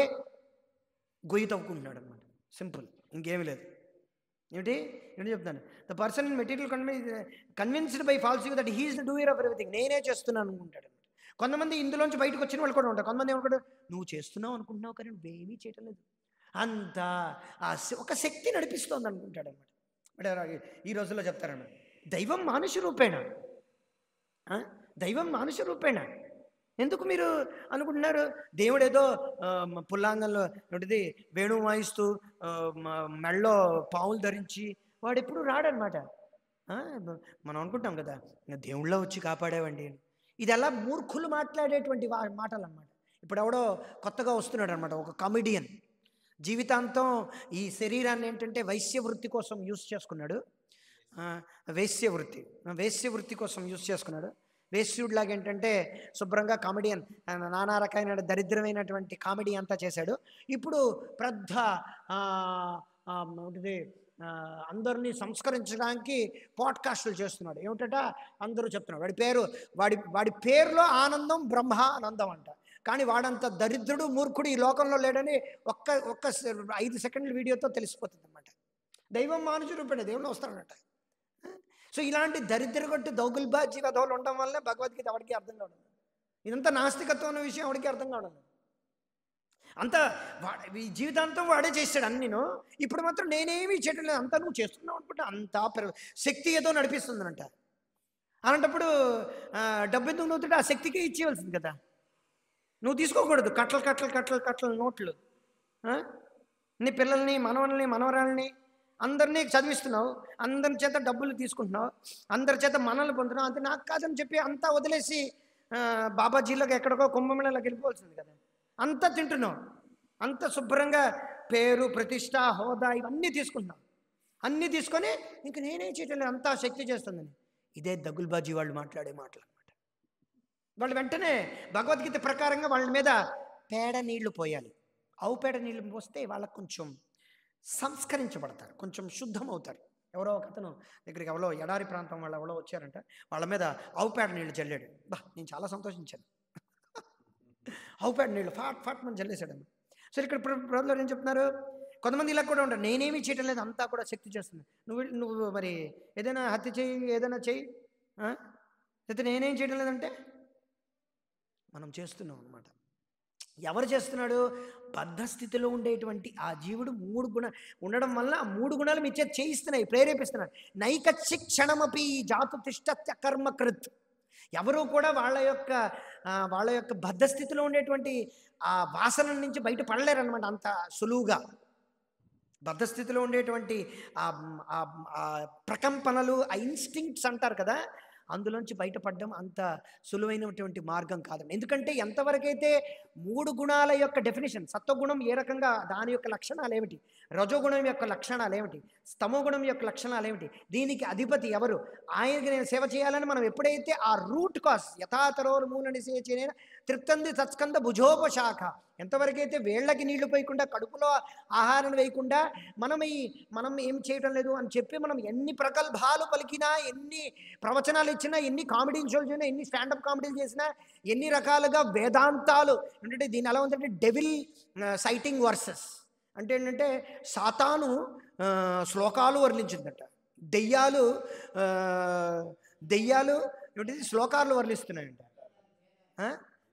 గొయ్యి తవ్వుకుంటున్నాడు అనమాట. సింపుల్, ఇంకేమీ లేదు. ఏంటి చెప్తాను, the person in material convinced by false that he is the doer of everything, నేనే చేస్తున్నాను అనుకుంటాడు. కొంతమంది ఇందులోంచి బయటకు వచ్చిన వాళ్ళు కూడా ఉంటారు. కొంతమంది ఏమనుకుంటారు, నువ్వు చేస్తున్నావు అనుకుంటున్నావు కానీ నువ్వేమీ చేయటం లేదు, అంతా ఒక శక్తి నడిపిస్తోంది అనుకుంటాడు అనమాట. అంటే ఈ రోజుల్లో చెప్తారన్నమాట, దైవం మానుష రూపేణ, ఎందుకు మీరు అనుకుంటున్నారు దేవుడు ఏదో పుల్లాంగంలో ఏంటిది వేణువు వాయిస్తూ మెళ్ళో పావులు ధరించి వాడు ఎప్పుడు రాడనమాట. మనం అనుకుంటాం కదా దేవుళ్ళ వచ్చి కాపాడేవండి అని. ఇది అలా మూర్ఖులు మాట్లాడేటువంటి మాటలు అనమాట. ఇప్పుడు ఎవడో కొత్తగా వస్తున్నాడు అనమాట, ఒక కమెడియన్. జీవితాంతం ఈ శరీరాన్ని ఏంటంటే వైశ్యవృత్తి కోసం యూస్ చేసుకున్నాడు. వేశ్యవృత్తి కోసం యూస్ చేసుకున్నాడు. వేశ్యుడిలాగా ఏంటంటే శుభ్రంగా కామెడియన్ నానా రకమైన దరిద్రమైనటువంటి కామెడీ అంతా చేశాడు. ఇప్పుడు పెద్ద అందరినీ సంస్కరించడానికి పాడ్కాస్టులు చేస్తున్నాడు. ఏమిటట అందరూ చెప్తున్నాడు వాడి పేరులో ఆనందం బ్రహ్మానందం అంట. కానీ వాడంత దరిద్రుడు మూర్ఖుడు ఈ లోకంలో లేడని ఒక్క 5 సెకండ్ల వీడియోతో తెలిసిపోతుంది అనమాట. దైవం మానుషు రూపండి దేవుళ్ళు వస్తాడట. సో ఇలాంటి దరిద్రగొట్టు దౌగుల్బాజీ వధవులు ఉండడం వల్ల భగవద్గీత ఎవరికి అర్థం కావడం. ఇదంతా నాస్తికత్వం అనే విషయం ఎవరికి అర్థం కావడం. అంతా ఈ జీవితాంతం వాడే చేస్తాడు అన్నీను. ఇప్పుడు మాత్రం నేనేమీ చేయటం లేదు, అంతా నువ్వు చేస్తున్నావు అనుకుంటే అంతా శక్తి ఏదో నడిపిస్తుందనంట. అలాంటప్పుడు డబ్బు ఎందుకు నవ్వుతుంటే ఆ శక్తికే ఇచ్చేయవలసింది కదా. నువ్వు తీసుకోకూడదు కట్టలు నోట్లు. నీ పిల్లల్ని మనవల్ని మనవరాల్ని అందరినీ చదివిస్తున్నావు, అందరి చేత డబ్బులు తీసుకుంటున్నావు, అందరి చేత మనల్ని పొందుతున్నావు. అంతే నాకు కాదని చెప్పి అంతా వదిలేసి బాబాజీలోకి ఎక్కడికో కుంభమేళలోకి వెళ్ళిపోవాల్సింది కదా. అంతా తింటున్నావు, అంత శుభ్రంగా పేరు ప్రతిష్ట హోదా ఇవన్నీ తీసుకుంటున్నావు. అన్నీ తీసుకొని ఇంక నేనేం చేయటం లేదు, అంతా శక్తి చేస్తుందని. ఇదే దగుల్బాజీ వాళ్ళు మాట్లాడే మాటలు అనమాట. వాళ్ళు వెంటనే భగవద్గీత ప్రకారంగా వాళ్ళ మీద పేడ నీళ్లు పోయాలి. ఆవు పేడ నీళ్లు పోస్తే వాళ్ళకు కొంచెం సంస్కరించబడతారు, కొంచెం శుద్ధం అవుతారు. ఎవరో ఒక అతను దగ్గరికి ఎవరో ఎడారి ప్రాంతం వాళ్ళు ఎవరో వచ్చారంట, వాళ్ళ మీద ఆవు పేడ నీళ్లు చల్లాడు. నేను చాలా సంతోషించాను. ఆవు పేడ నీళ్ళు ఫాట్ మనం చల్లేశాడని. సో ఇక్కడ ప్రభువులు ఏం చెప్తున్నారు, కొంతమంది ఇలా కూడా ఉంటారు, నేనేమీ చేయటం లేదు అంతా కూడా శక్తి చేస్తుంది. నువ్వు మరి ఏదైనా హత్య చేయి, ఏదైనా చెయ్యి, అయితే నేనేం చేయడం లేదంటే మనం చేస్తున్నాం అన్నమాట. ఎవరు చేస్తున్నాడు? బద్ధస్థితిలో ఉండేటువంటి ఆ జీవుడు ఉండడం వల్ల ఆ 3 గుణాలు మీ చేత చేయిస్తున్నాయి, ప్రేరేపిస్తున్నాడు. నైక శిక్షణమపి జాతు తిష్టత్య కర్మకృత్. ఎవరు కూడా వాళ్ళ యొక్క బద్ధస్థితిలో ఉండేటువంటి ఆ వాసన నుంచి బయట పడలేరనమాట అంత సులువుగా. బద్ధస్థితిలో ఉండేటువంటి ఆ ప్రకంపనలు, ఆ ఇన్స్టింక్ట్స్ అంటారు కదా, అందులోంచి బయటపడడం అంత సులువైనటువంటి మార్గం కాదండి. ఎందుకంటే ఎంతవరకైతే 3 గుణాల యొక్క డెఫినేషన్, సత్వగుణం ఏ రకంగా దాని యొక్క లక్షణాలు ఏమిటి, రజోగుణం యొక్క లక్షణాలు ఏమిటి, స్తమోగుణం యొక్క లక్షణాలు ఏమిటి, దీనికి అధిపతి ఎవరు, ఆయనకి నేను సేవ చేయాలని మనం ఎప్పుడైతే ఆ రూట్ కాస్ యథాతరోర్ మూలని సేచన తృప్తంది తత్స్కంద భుజోపశాఖ, ఎంతవరకైతే వేళ్ళకి నీళ్లు పోయకుండా కడుపులో ఆహారం వేయకుండా మనం ఏం చేయటం లేదు అని చెప్పి మనం ఎన్ని ప్రగల్భాలు పలికినా, ఎన్ని ప్రవచనాలు ఇచ్చినా, ఎన్ని కామెడీ షోలు చేసినా, ఎన్ని స్టాండప్ కామెడీలు చేసినా, ఎన్ని రకాలుగా వేదాంతాలు ఏంటంటే దీని ఎలా ఉందంటే డెవిల్ సైటింగ్ వర్సెస్ అంటే ఏంటంటే సాతాను శ్లోకాలు వర్ణించిందట, దెయ్యాలు ఏంటి శ్లోకాలు వర్ణిస్తున్నాయంట,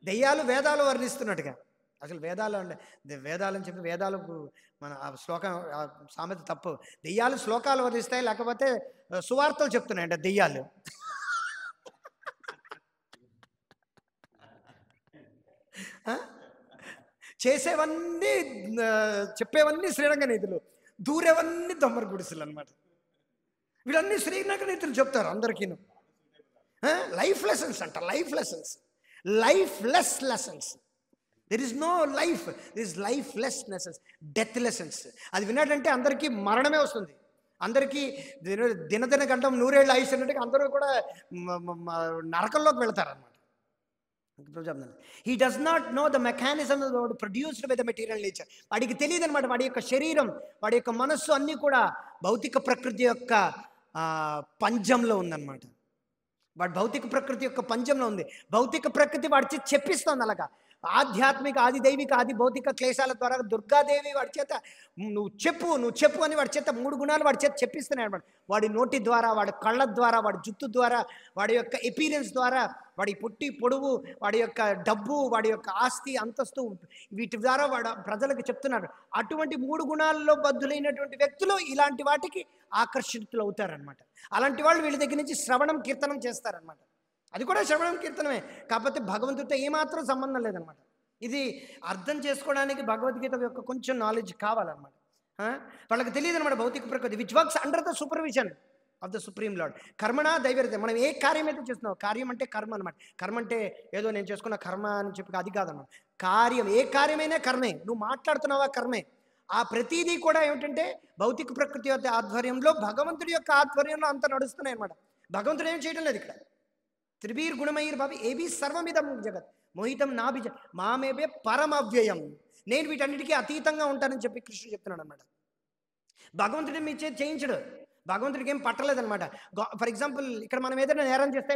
దెయ్యాలు వేదాలు వర్ణిస్తున్నట్టుగా. అసలు వేదాలు అంటే వేదాలని చెప్పి వేదాలకు మన ఆ శ్లోకం సామెత తప్పు. దెయ్యాలు శ్లోకాలు వర్ణిస్తాయి, లేకపోతే సువార్తలు చెప్తున్నాయంట దెయ్యాలు. చేసేవన్నీ చెప్పేవన్నీ శ్రీరంగ నీతులు, దూరేవన్నీ దొమ్మర గుడిసెలు అనమాట. వీళ్ళన్నీ శ్రీరంగ నీతులు చెప్తారు అందరికీను. లైఫ్ లెసన్స్ అంట, lifeless lessons. There is no life, there is lifeless lessons, death lessons. అది విన్నాడంటే అందరికీ మరణమే వస్తుంది. అందరికీ దినదిన గంటం 100 ఏళ్ళ ఆయుష్ అన్నట్టుగా అందరూ కూడా నరకంలోకి వెళ్తారనమాట. He does not know the mechanism produced by the material nature. వాడికి తెలియదు అనమాట. వాడి యొక్క శరీరం, వాడి యొక్క మనస్సు అన్నీ కూడా భౌతిక ప్రకృతి యొక్క పంజంలో ఉందన్నమాట. వాడి భౌతిక ప్రకృతి యొక్క పంజంలో ఉంది. భౌతిక ప్రకృతి వాడి చేత చెప్పిస్తుంది అలాగా. ఆధ్యాత్మిక ఆది దైవిక ఆది భౌతిక క్లేశాల ద్వారా దుర్గాదేవి వాడి చేత నువ్వు చెప్పు అని వాడి చేత 3 గుణాలు వాడి చేత చెప్పిస్తున్నాయి అనమాట. వాడి నోటి ద్వారా, వాడి కళ్ళ ద్వారా, వాడి జుట్టు ద్వారా, వాడి యొక్క ఎపీరియన్స్ ద్వారా, వాడి పొట్టి పొడువు, వాడి యొక్క డబ్బు, వాడి యొక్క ఆస్తి అంతస్తు, వీటి ద్వారా వాడు ప్రజలకు చెప్తున్నారు. అటువంటి 3 గుణాల్లో బద్ధులైనటువంటి వ్యక్తులు ఇలాంటి వాటికి ఆకర్షితులు అవుతారనమాట. అలాంటి వాళ్ళు వీళ్ళ దగ్గర నుంచి శ్రవణం కీర్తనం చేస్తారనమాట. అది కూడా శ్రవణం కీర్తనమే, కాకపోతే భగవంతుడితో ఏమాత్రం సంబంధం లేదనమాట. ఇది అర్థం చేసుకోవడానికి భగవద్గీత యొక్క కొంచెం నాలెడ్జ్ కావాలన్నమాట. వాళ్ళకి తెలియదు అనమాట భౌతిక ప్రకృతి, which works under the supervision of the supreme lord. కర్మణ దైవరిత. మనం ఏ కార్యం అయితే చేస్తున్నాం, కార్యం అంటే కర్మ అనమాట. కర్మ అంటే ఏదో నేను చేసుకున్న కర్మ అని చెప్పి అది కాదన్నమాట. కార్యం, ఏ కార్యమైనా కర్మే. నువ్వు మాట్లాడుతున్నావా కర్మే. ఆ ప్రతిదీ కూడా ఏమిటంటే భౌతిక ప్రకృతి యొక్క ఆధ్వర్యంలో, భగవంతుడి యొక్క ఆధ్వర్యంలో అంత నడుస్తున్నాయి అనమాట. భగవంతుడు ఏం చేయడం లేదు ఇక్కడ. త్రిబీర్ గుణమయ్యర్ బాబి ఏబీ సర్వమిదం జగత్ మోహితం నాభిజ మామేబే పరమవ్యయం. నేను వీటన్నిటికీ అతీతంగా ఉంటానని చెప్పి కృష్ణుడు చెప్తున్నాడు అనమాట. భగవంతుడి మీ చేతి చేయించడు, భగవంతుడికి ఏం పట్టలేదనమాట. ఫర్ ఎగ్జాంపుల్ ఇక్కడ మనం ఏదైనా నేరం చేస్తే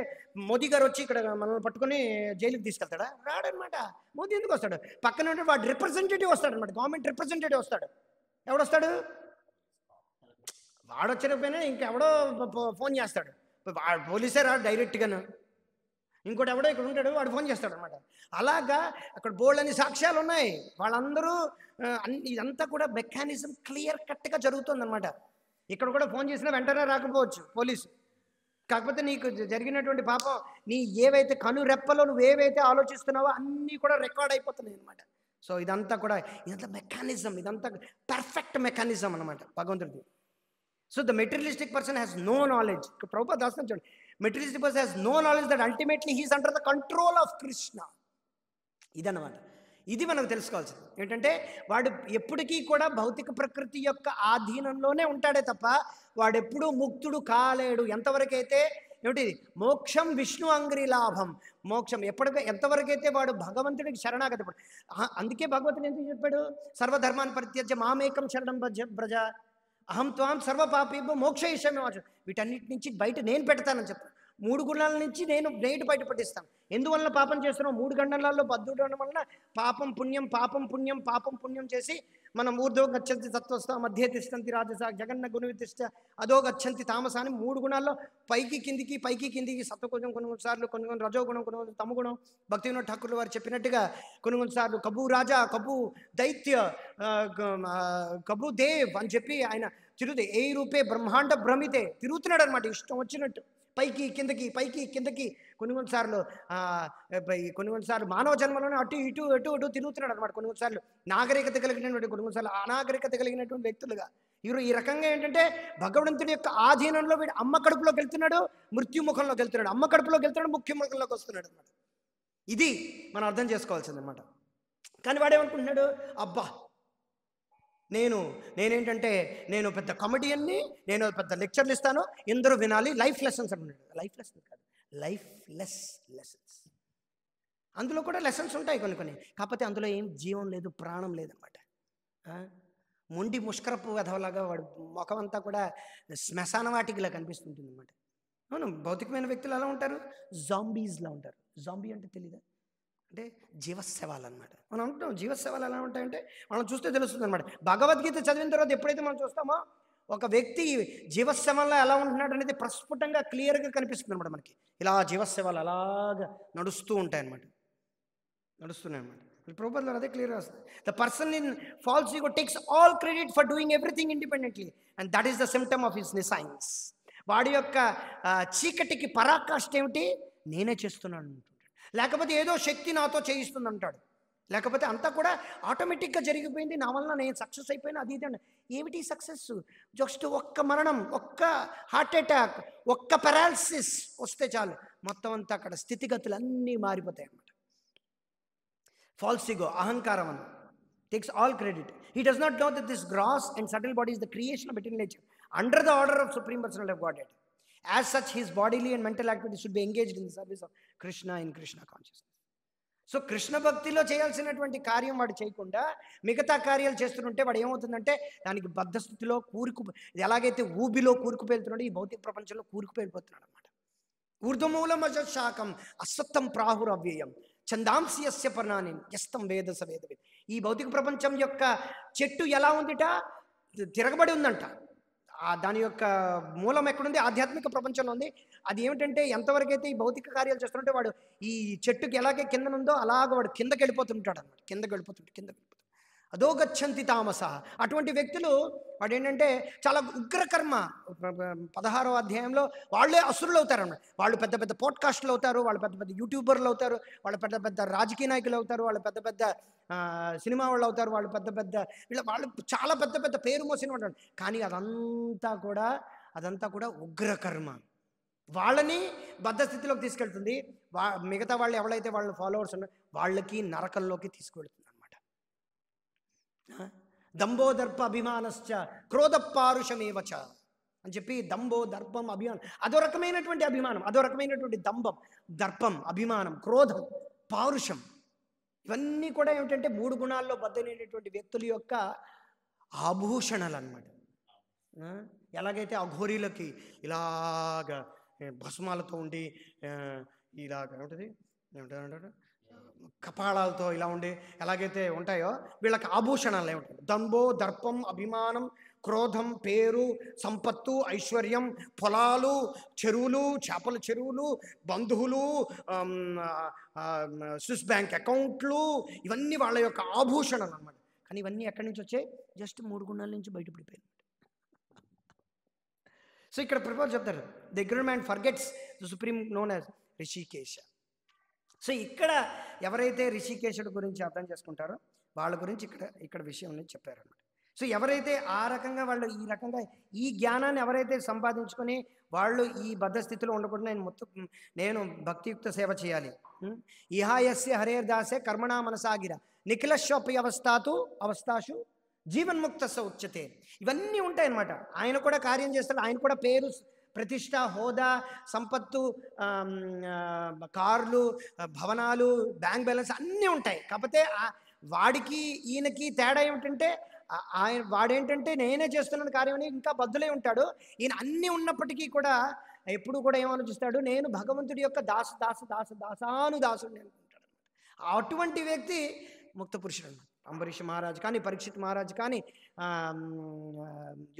మోదీ గారు వచ్చి ఇక్కడ మనల్ని పట్టుకొని జైలుకి తీసుకెళ్తాడా? రాడనమాట. మోదీ ఎందుకు వస్తాడు? పక్కన ఉంటే వాడు రిప్రజెంటేటివ్ వస్తాడు అనమాట, గవర్నమెంట్ రిప్రజెంటేటివ్ వస్తాడు. ఎవడొస్తాడు? వాడు వచ్చినపోయినా ఇంకెవడో ఫోన్ చేస్తాడు. పోలీసే రాడు డైరెక్ట్గాను, ఇంకోటి ఎవడో ఇక్కడ ఉంటాడు వాడు ఫోన్ చేస్తాడు అనమాట. అలాగా అక్కడ బోల్డ్ అని సాక్ష్యాలు ఉన్నాయి. వాళ్ళందరూ ఇదంతా కూడా మెకానిజం క్లియర్ కట్గా జరుగుతుందన్నమాట. ఇక్కడ కూడా ఫోన్ చేసినా వెంటనే రాకపోవచ్చు పోలీసు, కాకపోతే నీకు జరిగినటువంటి పాపం, నీ ఏవైతే కనురెప్పలో నువ్వు ఏవైతే ఆలోచిస్తున్నావో అన్నీ కూడా రికార్డ్ అయిపోతున్నాయి అనమాట. సో ఇదంతా మెకానిజం, ఇదంతా పర్ఫెక్ట్ మెకానిజం అనమాట భగవంతుడిది. So the materialistic person has no knowledge. Prabhupada దాస్తం చూడండి, materialistic person has no knowledge that ultimately he's under the control of Krishna. ఇదన్నమాట. ఇది మనకు తెలుసుకోవాల్సింది ఏంటంటే, వాడు ఎప్పటికీ కూడా భౌతిక ప్రకృతి యొక్క ఆధీనంలోనే ఉంటాడే తప్ప వాడెప్పుడూ ముక్తుడు కాలేడు. ఎంతవరకైతే ఏమిటి మోక్షం విష్ణు అంగ్రి లాభం, మోక్షం ఎంతవరకైతే వాడు భగవంతుడికి శరణాగతి. అందుకే భగవంతుడు ఎందుకు చెప్పాడు, సర్వధర్మాన్ని పరిత్యజ్య మామేకం శరణం బ్రజ అహం త్వాం సర్వపాపేభ్యో మోక్షయిష్యామి. వీటన్నిటి నుంచి బయట నేను పెడతానని చెప్తాను. 3 గుణాల నుంచి నేను బయట పట్టిస్తాను. ఎందువలన పాపం చేస్తున్నాం? 3 గంటలలో బద్ధుడడం వలన పాపం పుణ్యం పాపం పుణ్యం పాపం పుణ్యం చేసి మనం ఊర్ధ్వ గచ్చంతి సత్వస్థ మధ్య తిష్టంతి రాజస జగన్న గుణవితిష్ట అదో గచ్చంతి తామస అని 3 గుణాల్లో పైకి కిందికి సత్వగుణం కొన్ని సార్లు, కొన్ని రజోగుణం, కొన్ని తమగుణం. భక్తి వినోద్ ఠాకూర్ వారు చెప్పినట్టుగా కొన్ని సార్లు కబూ రాజా, కబూ దైత్య, కబూ దేవ్ అని చెప్పి ఆయన తిరుగుతే ఏ రూపే బ్రహ్మాండ భ్రమితే తిరుగుతున్నాడు అనమాట, ఇష్టం వచ్చినట్టు పైకి కిందకి. కొన్ని సార్లు మానవ జన్మలోనే అటు ఇటు తిరుగుతున్నాడు అనమాట. కొన్ని సార్లు నాగరికత కలిగినటువంటి, కొన్ని సార్లు అనాగరికత కలిగినటువంటి వ్యక్తులుగా ఈ రకంగా ఏంటంటే భగవంతుడి యొక్క ఆధీనంలో వీడు అమ్మ కడుపులోకి వెళ్తున్నాడు, మృత్యుముఖంలోకి వెళ్తున్నాడు, అమ్మ కడుపులోకి వెళ్తున్నాడు, మృత్యుముఖంలోకి వస్తున్నాడు అనమాట. ఇది మనం అర్థం చేసుకోవాల్సింది అనమాట. కానీ వాడేమనుకుంటున్నాడు, అబ్బా నేనేంటంటే నేను పెద్ద కమెడియన్ని, నేను పెద్ద లెక్చర్లు ఇస్తాను, ఎందరూ వినాలి, లైఫ్ లెసన్స్ అంటున్నాడు. లైఫ్ లెసన్ కాదు, లైఫ్ లెసన్స్. అందులో కూడా లెసన్స్ ఉంటాయి కొన్ని, కాకపోతే అందులో ఏం జీవం లేదు, ప్రాణం లేదనమాట. మొండి ముష్కరపు వెధవలాగా వాడు ముఖం అంతా కూడా శ్మశాన వాటికిలా కనిపిస్తుంటుంది అనమాట. అవును, భౌతికమైన వ్యక్తులు ఎలా ఉంటారు? జాంబీస్లా ఉంటారు. జాంబీ అంటే తెలీదా? అంటే జీవశవాలు అనమాట. మనం అంటున్నాం జీవశవాలు ఎలా ఉంటాయంటే మనం చూస్తే తెలుస్తుంది అనమాట. భగవద్గీత చదివిన తర్వాత ఎప్పుడైతే మనం చూస్తామో ఒక వ్యక్తి జీవశవంలో ఎలా ఉంటున్నాడు అనేది ప్రస్ఫుటంగా క్లియర్గా కనిపిస్తుంది అనమాట మనకి. ఇలా జీవశవాలు అలాగా నడుస్తూ ఉంటాయన్నమాట, నడుస్తున్నాయి అనమాట. ప్రభుపాదులు అదే క్లియర్గా వస్తుంది. The person in false ego takes all credit for doing everything independently and that is the symptom of his nescience. వాడి యొక్క చీకటికి పరాకాష్ఠ ఏమిటి? నేనే చేస్తున్నాను అంటుంటాడు, లేకపోతే ఏదో శక్తి నాతో చేయిస్తుంది అంటాడు, లేకపోతే అంతా కూడా ఆటోమేటిక్గా జరిగిపోయింది, నా వల్ల నేను సక్సెస్ అయిపోయినా అది ఇది. ఏమిటి సక్సెస్? జస్ట్ ఒక్క మరణం, ఒక్క హార్ట్ అటాక్, ఒక్క పెరాలసిస్ వస్తే చాలు, మొత్తం అంతా అక్కడ స్థితిగతులు అన్నీ మారిపోతాయి అన్నమాట. ఫాల్స్ ఈగో, అహంకారం అని takes all credit. He does not know that this gross and subtle body is the creation of eternal nature under the order of Supreme Personality of Godhead. As such, his bodily and mental activities should be engaged in the service of Krishna in Krishna consciousness. So Krishna భక్తిలో చేయాల్సినటువంటి కార్యం వాడు చేయకుండా మిగతా కార్యాలు చేస్తుంటే వాడు ఏమవుతుందంటే దానికి బద్ధస్థితిలో ఎలాగైతే ఊబిలో కూరుకుపోతున్నాడో ఈ భౌతిక ప్రపంచంలో కూరుకుపోయిపోతున్నాడు అనమాట. ఊర్ధ్వమూలమజ శాఖం అసత్తం ప్రాహురవ్యయం చందాంసి యస్య పర్ణాని యస్తం వేద సవేదవేద. ఈ భౌతిక ప్రపంచం యొక్క చెట్టు ఎలా ఉందిట? తిరగబడి ఉందంట. దాని యొక్క మూలం ఎక్కడుంది? ఆధ్యాత్మిక ప్రపంచంలో ఉంది. అది ఏమిటంటే ఎంతవరకైతే ఈ భౌతిక కార్యాలు చేస్తుంటే వాడు ఈ చెట్టుకి ఎలాగే కింద ఉందో అలాగ వాడు కిందకి వెళ్ళిపోతుంటాడు అనమాట. కిందకి వెళ్ళిపోతుంటాడు. అధోగచ్చంతి తామస. అటువంటి వ్యక్తులు వాడు ఏంటంటే చాలా ఉగ్రకర్మ. 16వ అధ్యాయంలో వాళ్ళే అసురులు అవుతారన్నమాట. వాళ్ళు పెద్ద పెద్ద పోడ్కాస్టులు అవుతారు, వాళ్ళు పెద్ద పెద్ద యూట్యూబర్లు అవుతారు, వాళ్ళు పెద్ద పెద్ద రాజకీయ నాయకులు అవుతారు, వాళ్ళు పెద్ద పెద్ద సినిమా వాళ్ళు అవుతారు, వాళ్ళు పెద్ద పెద్ద వాళ్ళు చాలా పెద్ద పెద్ద పేరు మోసిన వాళ్ళు. కానీ అదంతా కూడా ఉగ్రకర్మ. వాళ్ళని బద్ధస్థితిలోకి తీసుకెళ్తుంది. మిగతా వాళ్ళు ఎవరైతే వాళ్ళ ఫాలోవర్స్ ఉన్నారో వాళ్ళకి నరకంలోకి తీసుకువెళ్తుంది అనమాట. దంభో దర్ప అభిమానశ్చ క్రోధ పారుషమేవచ అని చెప్పి, దంభో దర్పం అభిమానం అదో రకమైనటువంటి అభిమానం, అదో రకమైనటువంటి దంభం, దర్పం, అభిమానం, క్రోధం, పారుషం, ఇవన్నీ కూడా ఏమిటంటే 3 గుణాల్లో బద్దలైనటువంటి వ్యక్తుల యొక్క ఆభూషణలు అన్నమాట. ఎలాగైతే అఘోరీలకి ఇలాగ భస్మాలతో ఉండి ఇలాగ ఏమిటంటారు కపాళాలతో ఇలా ఉండి ఎలాగైతే ఉంటాయో వీళ్ళకి ఆభూషణాలు ఏమిటాయి. దంభో దర్పం అభిమానం క్రోధం పేరు సంపత్తు ఐశ్వర్యం పొలాలు చెరువులు చేపల చెరువులు బంధువులు స్విస్ బ్యాంక్ అకౌంట్లు ఇవన్నీ వాళ్ళ యొక్క ఆభూషణాలు అన్నమాట. కానీ ఇవన్నీ ఎక్కడి నుంచి వచ్చాయి? జస్ట్ 3 గుణాల నుంచి బయటపడిపోయాయి. సో ఇక్కడ ప్రభువు చెప్తారు, the ignorant man forgets the supreme known as Rishikesha. So ఇక్కడ ఎవరైతే రిషికేశుడు గురించి అర్థం చేసుకుంటారో వాళ్ళ గురించి ఇక్కడ విషయం అనేది చెప్పారన్నమాట. సో ఎవరైతే ఆ రకంగా వాళ్ళు ఈ రకంగా ఈ జ్ఞానాన్ని ఎవరైతే సంపాదించుకొని వాళ్ళు ఈ బద్ధస్థితిలో ఉండకుండా నేను భక్తియుక్త సేవ చేయాలి, ఇహాయస్య హరేర్దాసే కర్మణా మనసాగిర నిఖిలశ్వపి అవస్థాషు జీవన్ముక్త ఉచ్యతే, ఇవన్నీ ఉంటాయన్నమాట. ఆయన కూడా కార్యం చేస్తాడు, ఆయన కూడా పేరు ప్రతిష్ట హోదా సంపత్తు కార్లు భవనాలు బ్యాంక్ బ్యాలెన్స్ అన్నీ ఉంటాయి. కాకపోతే వాడికి ఈయనకి తేడా ఏమిటంటే వాడేంటంటే నేనే చేస్తున్నాను కార్యం అని ఇంకా బద్దులై ఉంటాడు. ఈయన అన్నీ ఉన్నప్పటికీ కూడా ఎప్పుడు కూడా ఏమాలోచిస్తాడు, నేను భగవంతుడి యొక్క దాసానుదాసుడిని అనుకుంటాడు. అటువంటి వ్యక్తి ముక్త పురుషుడు అన్నమాట. అంబరీష్ మహారాజు కానీ పరీక్షిత్ మహారాజు కానీ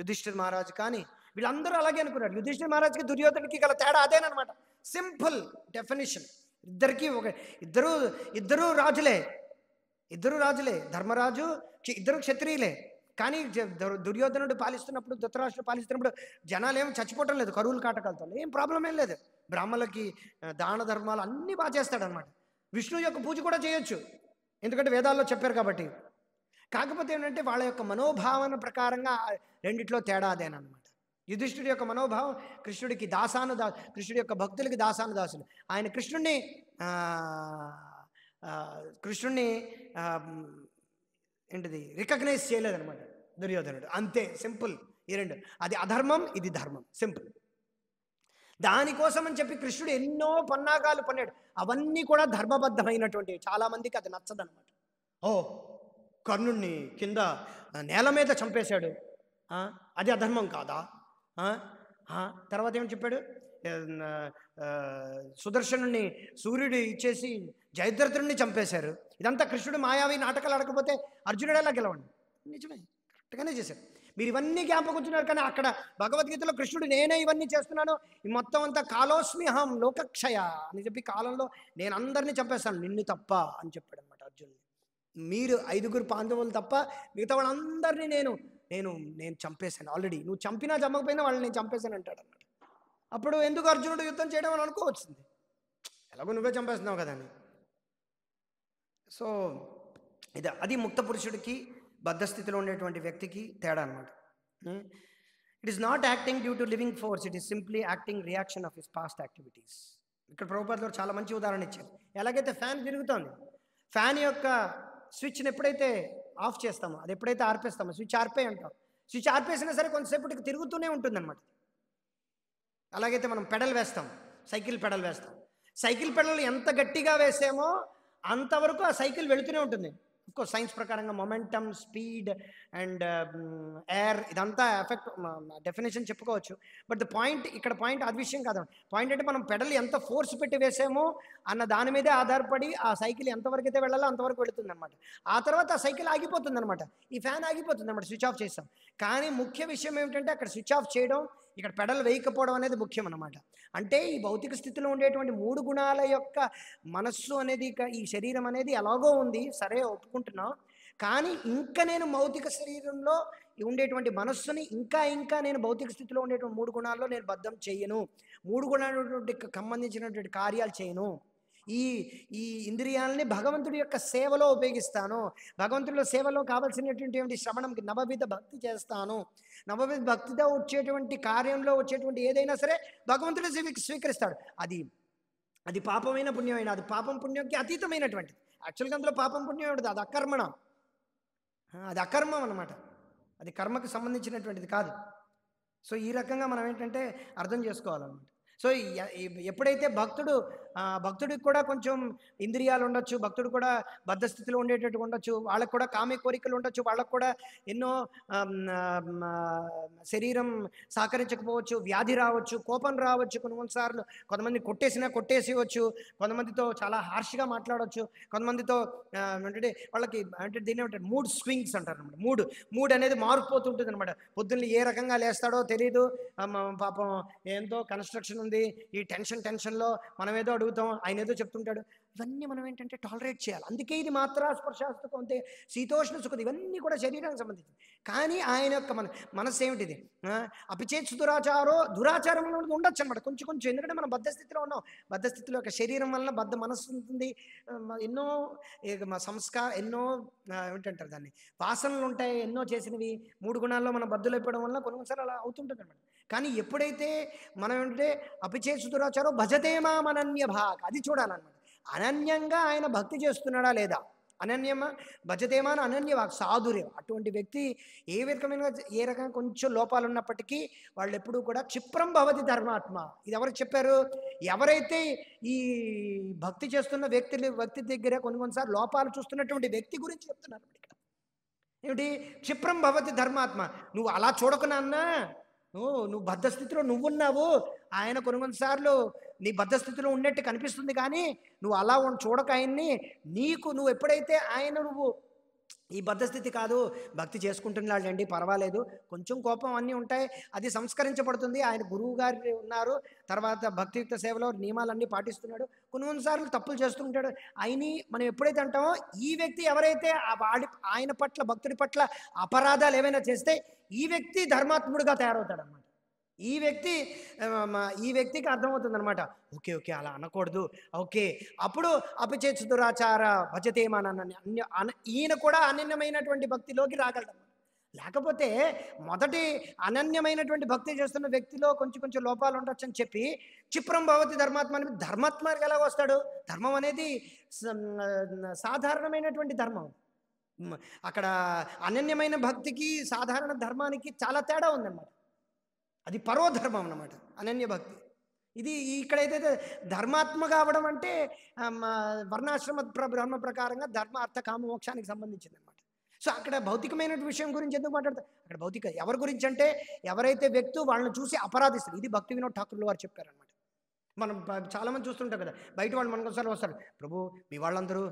యుధిష్ఠిర్ మహారాజు కానీ వీళ్ళందరూ అలాగే అనుకున్నారు. యుధిష్ఠిర్ మహారాజుకి దుర్యోధనుడికి గల తేడా అదేనమాట. Simple definition. ఇద్దరు రాజులే, ధర్మరాజు ఇద్దరు క్షత్రియులే. కానీ దుర్యోధనుడు పాలిస్తున్నప్పుడు ధృతరాష్ట్రుడు పాలిస్తున్నప్పుడు జనాలు ఏం చచ్చిపోవటం లేదు, కరువులు కాటకాలతో ఏం ప్రాబ్లం ఏం లేదు. బ్రాహ్మణులకి దాన ధర్మాలు అన్నీ బాగా చేస్తాడనమాట. విష్ణువు యొక్క పూజ కూడా చేయొచ్చు, ఎందుకంటే వేదాల్లో చెప్పారు కాబట్టి. కాకపోతే ఏంటంటే వాళ్ళ యొక్క మనోభావన ప్రకారంగా రెండిట్లో తేడా అదేనమాట. యుధిష్ఠుడి యొక్క మనోభావం కృష్ణుడికి కృష్ణుడి యొక్క భక్తులకి దాసానుదాసులు. ఆయన కృష్ణుడిని ఏంటిది రికగ్నైజ్ చేయలేదనమాట దుర్యోధనుడు. అంతే సింపుల్. ఈ రెండు, అది అధర్మం, ఇది ధర్మం, సింపుల్. దానికోసం అని చెప్పి కృష్ణుడు ఎన్నో పన్నాగాలు పన్నాడు. అవన్నీ కూడా ధర్మబద్ధమైనటువంటివి. చాలామందికి అది నచ్చదనమాట. కర్ణుణ్ణి కింద నేల మీద చంపేశాడు, అది అధర్మం కాదా? తర్వాత ఏమని చెప్పాడు, సుదర్శనుణ్ణి సూర్యుడు ఇచ్చేసి జయద్రథుడిని చంపేశారు. ఇదంతా కృష్ణుడు మాయావి నాటకాలు ఆడకపోతే అర్జునుడు ఎలా గెలవండి? నిజమే, కరెక్ట్గానే చేశారు. మీరు ఇవన్నీ జ్ఞాపకొచ్చున్నారు. కానీ అక్కడ భగవద్గీతలో కృష్ణుడు నేనే ఇవన్నీ చేస్తున్నాను, ఈ మొత్తం అంతా కాలోస్మిహం లోకక్షయ అని చెప్పి కాలంలో నేను అందరినీ చంపేస్తాను నిన్ను తప్ప అని చెప్పాడు అనమాట అర్జునుడు. మీరు 5 పాండవులు తప్ప మిగతా వాళ్ళందరినీ నేను చంపేశాను ఆల్రెడీ. నువ్వు చంపినా చంపకపోయినా వాళ్ళని నేను చంపేశాను అంటాడు అన్నమాట. అప్పుడు ఎందుకు అర్జునుడు యుద్ధం చేయడం అని అనుకోవచ్చింది, ఎలాగో నువ్వే చంపేస్తున్నావు కదా అని. సో అది ముక్త పురుషుడికి బద్ధస్థితిలో ఉండేటువంటి వ్యక్తికి తేడా అనమాట. It is not acting due to living force, it is simply acting reaction of his past activities. ఇక్కడ ప్రభుపాదులు చాలా మంచి ఉదాహరణ ఇచ్చారు. ఎలాగైతే ఫ్యాన్ తిరుగుతోంది, ఫ్యాన్ యొక్క స్విచ్ని ఎప్పుడైతే ఆఫ్ చేస్తామో, అది ఎప్పుడైతే ఆర్పేస్తామో, స్విచ్ ఆర్పే అంటాం. స్విచ్ ఆర్పేసినా సరే కొంతసేపటికి తిరుగుతూనే ఉంటుంది అనమాట. అలాగైతే మనం పెడల్ వేస్తాం, సైకిల్ పెడల్ వేస్తాం. సైకిల్ పెడల్ ఎంత గట్టిగా వేసామో అంతవరకు ఆ సైకిల్ వెళుతూనే ఉంటుంది. అఫ్కోర్స్ సైన్స్ ప్రకారంగా మొమెంటమ్, స్పీడ్ అండ్ ఎయిర్ ఇదంతా ఎఫెక్ట్ డెఫినేషన్ చెప్పుకోవచ్చు. బట్ ద పాయింట్ అది విషయం కాదు. పాయింట్ అంటే మనం పెడల్ ఎంత ఫోర్స్ పెట్టి వేసామో అన్న దాని మీదే ఆధారపడి ఆ సైకిల్ ఎంతవరకు అయితే వెళ్ళాలో అంతవరకు వెళుతుంది అనమాట. ఆ తర్వాత ఆ సైకిల్ ఆగిపోతుంది అనమాట. ఈ ఫ్యాన్ ఆగిపోతుంది అనమాట, స్విచ్ ఆఫ్ చేస్తాం. కానీ ముఖ్య విషయం ఏమిటంటే అక్కడ స్విచ్ ఆఫ్ చేయడం, ఇక్కడ పెడల్ వేయకపోవడం అనేది ముఖ్యం అన్నమాట. అంటే ఈ భౌతిక స్థితిలో ఉండేటువంటి 3 గుణాల యొక్క మనస్సు అనేది, ఈ శరీరం అనేది ఎలాగో ఉంది, సరే ఒప్పుకుంటున్నాం. కానీ ఇంకా నేను భౌతిక శరీరంలో ఉండేటువంటి మనస్సుని ఇంకా నేను భౌతిక స్థితిలో ఉండేటువంటి 3 గుణాల్లో నేను బద్ధం చేయను, 3 గుణాలటువంటి సంబంధించినటువంటి కార్యాలు చేయను. ఈ ఈ ఇంద్రియాలని భగవంతుడి యొక్క సేవలో ఉపయోగిస్తాను. భగవంతుడి సేవలో కావాల్సినటువంటి శ్రవణంకి నవవిధ భక్తి చేస్తాను. నవవిధ భక్తితో వచ్చేటువంటి కార్యంలో వచ్చేటువంటి ఏదైనా సరే భగవంతుడు స్వీకరిస్తాడు. అది పాపమైన పుణ్యమైన, అది పాపం పుణ్యంకి అతీతమైనటువంటిది. యాక్చువల్గా అందులో పాపం పుణ్యం ఉంటుంది, అది అకర్మణం, అది అకర్మం అన్నమాట. అది కర్మకు సంబంధించినటువంటిది కాదు. సో ఈ రకంగా మనం ఏంటంటే అర్థం చేసుకోవాలన్నమాట. సో ఎప్పుడైతే భక్తుడికి కూడా కొంచెం ఇంద్రియాలు ఉండొచ్చు, భక్తుడు కూడా బద్ధస్థితిలో ఉండేటట్టు ఉండొచ్చు, వాళ్ళకు కూడా కామే కోరికలు ఉండొచ్చు, వాళ్ళకు కూడా ఎన్నో శరీరం సహకరించకపోవచ్చు, వ్యాధి రావచ్చు, కోపం రావచ్చు, కొన్నిసార్లు కొంతమంది కొట్టేసేయవచ్చు, కొంతమందితో చాలా హార్ష్గా మాట్లాడవచ్చు, కొంతమందితో అంటే వాళ్ళకి అంటే దీన్ని ఏమంటారు మూడ్ స్వింగ్స్ అంటారు అనమాట. మూడ్ అనేది మారిపోతుంటుంది అనమాట. పొద్దున్న ఏ రకంగా లేస్తాడో తెలియదు, పాపం ఎంతో కన్స్ట్రక్షన్ ఉంది, ఈ టెన్షన్లో మనం ఏదో అడుగుతాం, ఆయన ఏదో చెప్తుంటాడు. ఇవన్నీ మనం ఏంటంటే టాలరేట్ చేయాలి. అందుకే ఇది మాత్రా స్పర్శాస్తు అంతే శీతోష్ణ సుఖం, ఇవన్నీ కూడా శరీరానికి సంబంధించింది. కానీ ఆయన యొక్క మనస్సు ఏమిటిది? అపిచేత్ దురాచారం ఉండొచ్చు అనమాట కొంచెం. ఎందుకంటే మనం బద్ధస్థితిలో ఉన్నాం. బద్ధస్థితిలో యొక్క శరీరం వలన బద్ధ మనస్సు ఉంటుంది, ఎన్నో ఎన్నో ఏమిటంటారు దాన్ని, వాసనలు ఉంటాయి, ఎన్నో చేసినవి. 3 గుణాల్లో మనం బద్దులు అయిపోవడం వల్ల కొన్నిసార్లు అలా అవుతుంటుంది అనమాట. కానీ ఎప్పుడైతే మనం ఏంటంటే అపిచేత్ దురాచారో భజతేమా అనన్య భాగ్, అది చూడాలన్నమాట. అనన్యంగా ఆయన భక్తి చేస్తున్నాడా లేదా, అనన్యమా భజతేమా అనన్య భాగ్ సాధుర్యం. అటువంటి వ్యక్తి ఏ రకంగా కొంచెం లోపాలు ఉన్నప్పటికీ వాళ్ళు ఎప్పుడూ కూడా క్షిప్రం భవతి ధర్మాత్మ. ఇది ఎవరికి చెప్పారు? ఎవరైతే ఈ భక్తి చేస్తున్న వ్యక్తి దగ్గర కొన్నిసార్లు లోపాలు చూస్తున్నటువంటి వ్యక్తి గురించి చెప్తున్నారు ఇక్కడ. ఏమిటి? క్షిప్రం భవతి ధర్మాత్మ. నువ్వు అలా చూడకున్నా, నువ్వు బద్ధస్థితిలో నువ్వున్నావు, ఆయన కొన్నిసార్లు నీ బద్ధస్థితిలో ఉన్నట్టు కనిపిస్తుంది, కానీ నువ్వు అలా చూడక ఆయన్ని, నువ్వు ఎప్పుడైతే నువ్వు ఈ బద్ధస్థితి కాదు, భక్తి చేసుకుంటున్నాడండి, పర్వాలేదు, కొంచెం కోపం అన్నీ ఉంటాయి, అది సంస్కరించబడుతుంది, ఆయన గురువు గారు ఉన్నారు, తర్వాత భక్తియుక్త సేవలో నియమాలన్నీ పాటిస్తున్నాడు, కొన్నిసార్లు తప్పులు చేస్తుంటాడు. మనం ఎప్పుడైతే అంటామో ఈ వ్యక్తి ఎవరైతే ఆయన పట్ల భక్తుడి పట్ల అపరాధాలు ఏవైనా చేస్తే ఈ వ్యక్తి ధర్మాత్ముడిగా తయారవుతాడన్నమాట. ఈ వ్యక్తికి అర్థమవుతుంది అనమాట, ఓకే అలా అనకూడదు, ఓకే. అప్పుడు అపిచేత్ దురాచార భజతేమాన ఈయన కూడా అనన్యమైనటువంటి భక్తిలోకి రాగలడు. లేకపోతే మొదటి అనన్యమైనటువంటి భక్తి చేస్తున్న వ్యక్తిలో కొంచెం లోపాలు ఉండొచ్చు అని చెప్పి క్షిప్రం భవతి ధర్మాత్మ అని ధర్మాత్మకి ఎలా వస్తాడు? ధర్మం అనేది సాధారణమైనటువంటి ధర్మం. అక్కడ అనన్యమైన భక్తికి సాధారణ ధర్మానికి చాలా తేడా ఉందన్నమాట. అది పరోధర్మం అన్నమాట అనన్య భక్తి. ఇది ఇక్కడ ఏదైతే ధర్మాత్మ కావడం అంటే వర్ణాశ్రమ బ్రహ్మ ప్రకారంగా ధర్మ అర్థ కామ మోక్షానికి సంబంధించింది అనమాట. సో అక్కడ భౌతికమైన విషయం గురించి ఎందుకు మాట్లాడతారు? అక్కడ భౌతిక ఎవరి గురించి అంటే ఎవరైతే వ్యక్తి వాళ్ళని చూసి అపరాధిస్తారు. ఇది భక్తి వినోద్ ఠాకూర్లు వారు చెప్పారనమాట. మనం చాలామంది చూస్తుంటాం కదా, బయట వాళ్ళు మనకోసారి వస్తారు, ప్రభు మీ వాళ్ళందరూ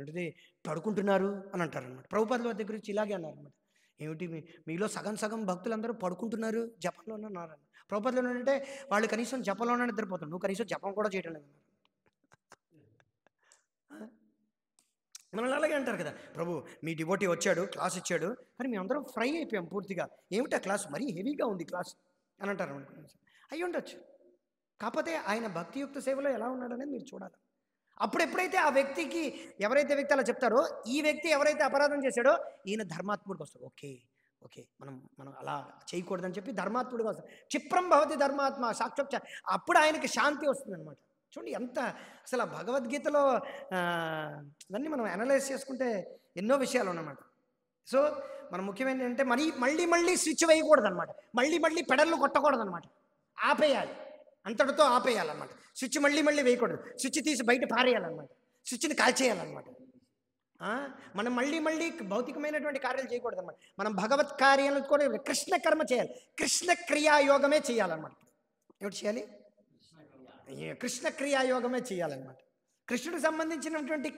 ఏంటిది పడుకుంటున్నారు అని అంటారు అనమాట. ప్రభుపాదుల వారి దగ్గర నుంచి ఇలాగే అన్నారు అనమాట. ఏమిటి మీలో సగం భక్తులందరూ పడుకుంటున్నారు, జపంలోనే ఉన్నారు అన్న. ప్రభుపాదులు ఏంటంటే వాళ్ళు కనీసం జపంలోనే నిద్రపోతారు, నువ్వు కనీసం జపం కూడా చేయడం లేదు. మనల్ని అలాగే అంటారు కదా, ప్రభు మీ డివోటీ వచ్చాడు, క్లాస్ ఇచ్చాడు, కానీ మేము అందరం ఫ్రై అయిపోయాం పూర్తిగా, ఏమిటా క్లాస్ మరీ హెవీగా ఉంది క్లాస్ అని అంటారు అనుకున్నాను. అయ్యి ఉండొచ్చు, కాకపోతే ఆయన భక్తియుక్త సేవలో ఎలా ఉన్నాడనేది మీరు చూడాలి. అప్పుడు ఎప్పుడైతే ఆ వ్యక్తికి ఎవరైతే వ్యక్తి అలా చెప్తారో, ఈ వ్యక్తి ఎవరైతే అపరాధం చేశాడో ఈయన ధర్మాత్ముడికి వస్తాడు. ఓకే మనం అలా చేయకూడదని చెప్పి ధర్మాత్ముడిగా వస్తాడు. క్షిప్రం భవతి ధర్మాత్మ సాక్షాత్. అప్పుడు ఆయనకి శాంతి వస్తుంది అనమాట. చూడండి ఎంత అసలు భగవద్గీతలో ఇవన్నీ మనం అనలైజ్ చేసుకుంటే ఎన్నో విషయాలు ఉన్నమాట. సో మనం ముఖ్యమైన ఏంటంటే మళ్ళీ స్విచ్ వేయకూడదు అనమాట, మళ్ళీ పెడల్లు కొట్టకూడదు అనమాట, ఆపేయాలి, అంతటితో ఆపేయాలన్నమాట. స్విచ్ మళ్ళీ వేయకూడదు, స్విచ్ తీసి బయట పారేయాలన్నమాట, స్విచ్ని కాల్చేయాలన్నమాట. మనం మళ్ళీ భౌతికమైనటువంటి కార్యాలు చేయకూడదు అనమాట. మనం భగవత్ కార్యాలు కూడా కృష్ణ కర్మ చేయాలి, కృష్ణ క్రియాయోగమే చేయాలన్నమాట. ఏమిటి చేయాలి? కృష్ణ క్రియాయోగమే చేయాలన్నమాట. కృష్ణుడికి సంబంధించినటువంటి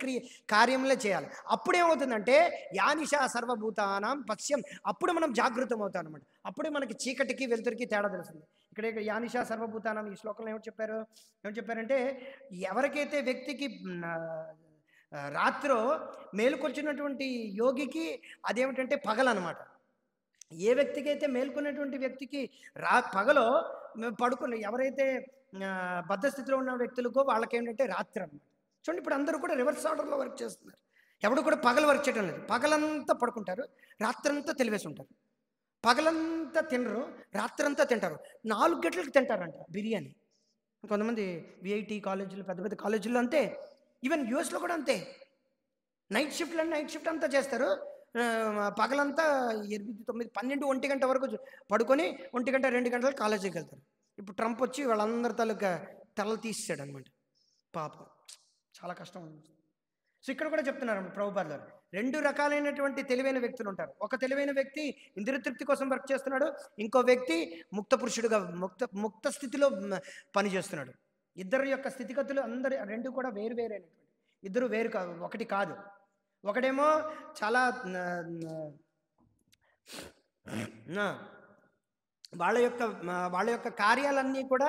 కార్యంలో చేయాలి. అప్పుడేమవుతుందంటే యానిషా సర్వభూతానాం పశ్యం, అప్పుడు మనం జాగృతం అవుతాం అనమాట. అప్పుడు మనకి చీకటికి వెలుతురికి తేడా తెలుస్తుంది. ఇక్కడ యానిషా సర్వభూతానం ఈ శ్లోకంలో ఏమిటి చెప్పారంటే, ఎవరికైతే వ్యక్తికి రాత్రో మేలుకొచ్చినటువంటి యోగికి అదేమిటంటే పగలనమాట. ఏ వ్యక్తికి అయితే మేల్కొన్నటువంటి వ్యక్తికి పగలో పడుకుని ఎవరైతే బద్ధస్థితిలో ఉన్న వ్యక్తులకో వాళ్ళకేంటంటే రాత్రి అనమాట. చూడండి, ఇప్పుడు అందరూ కూడా రివర్స్ ఆర్డర్లో వర్క్ చేస్తున్నారు. ఎవడు కూడా పగలు వర్క్ చేయడం లేదు. పగలంతా పడుకుంటారు, రాత్రంతా తెలివేసి ఉంటారు. పగలంతా తినరు, రాత్రంతా తింటారు. 4 గంటలకు తింటారంట బిర్యానీ. కొంతమంది విఐటి కాలేజీలు, పెద్ద పెద్ద కాలేజీల్లో అంతే. ఈవెన్ యూఎస్లో కూడా అంతే. నైట్ షిఫ్ట్ అంతా చేస్తారు. పగలంతా 8, 9, 12, 1 గంట వరకు పడుకొని 1 గంట 2 గంటలకు కాలేజీకి వెళ్తారు. ఇప్పుడు ట్రంప్ వచ్చి వాళ్ళందరి తాలూకా తలలు తీసేసాడు అనమాట. పాపం, చాలా కష్టం ఉంది. సో ఇక్కడ కూడా చెప్తున్నారు ప్రభుపాద గారు, 2 రకాలైనటువంటి తెలివైన వ్యక్తులు ఉంటారు. ఒక తెలివైన వ్యక్తి ఇంద్రియ తృప్తి కోసం వర్క్ చేస్తున్నాడు, ఇంకో వ్యక్తి ముక్త పురుషుడుగా ముక్త స్థితిలో పనిచేస్తున్నాడు. ఇద్దరి యొక్క స్థితిగతులు అందరి 2 కూడా వేరువేరైనటువంటి, ఇద్దరు వేరు కాదు, ఒకటి కాదు. ఒకడేమో చాలా వాళ్ళ యొక్క కార్యాలన్నీ కూడా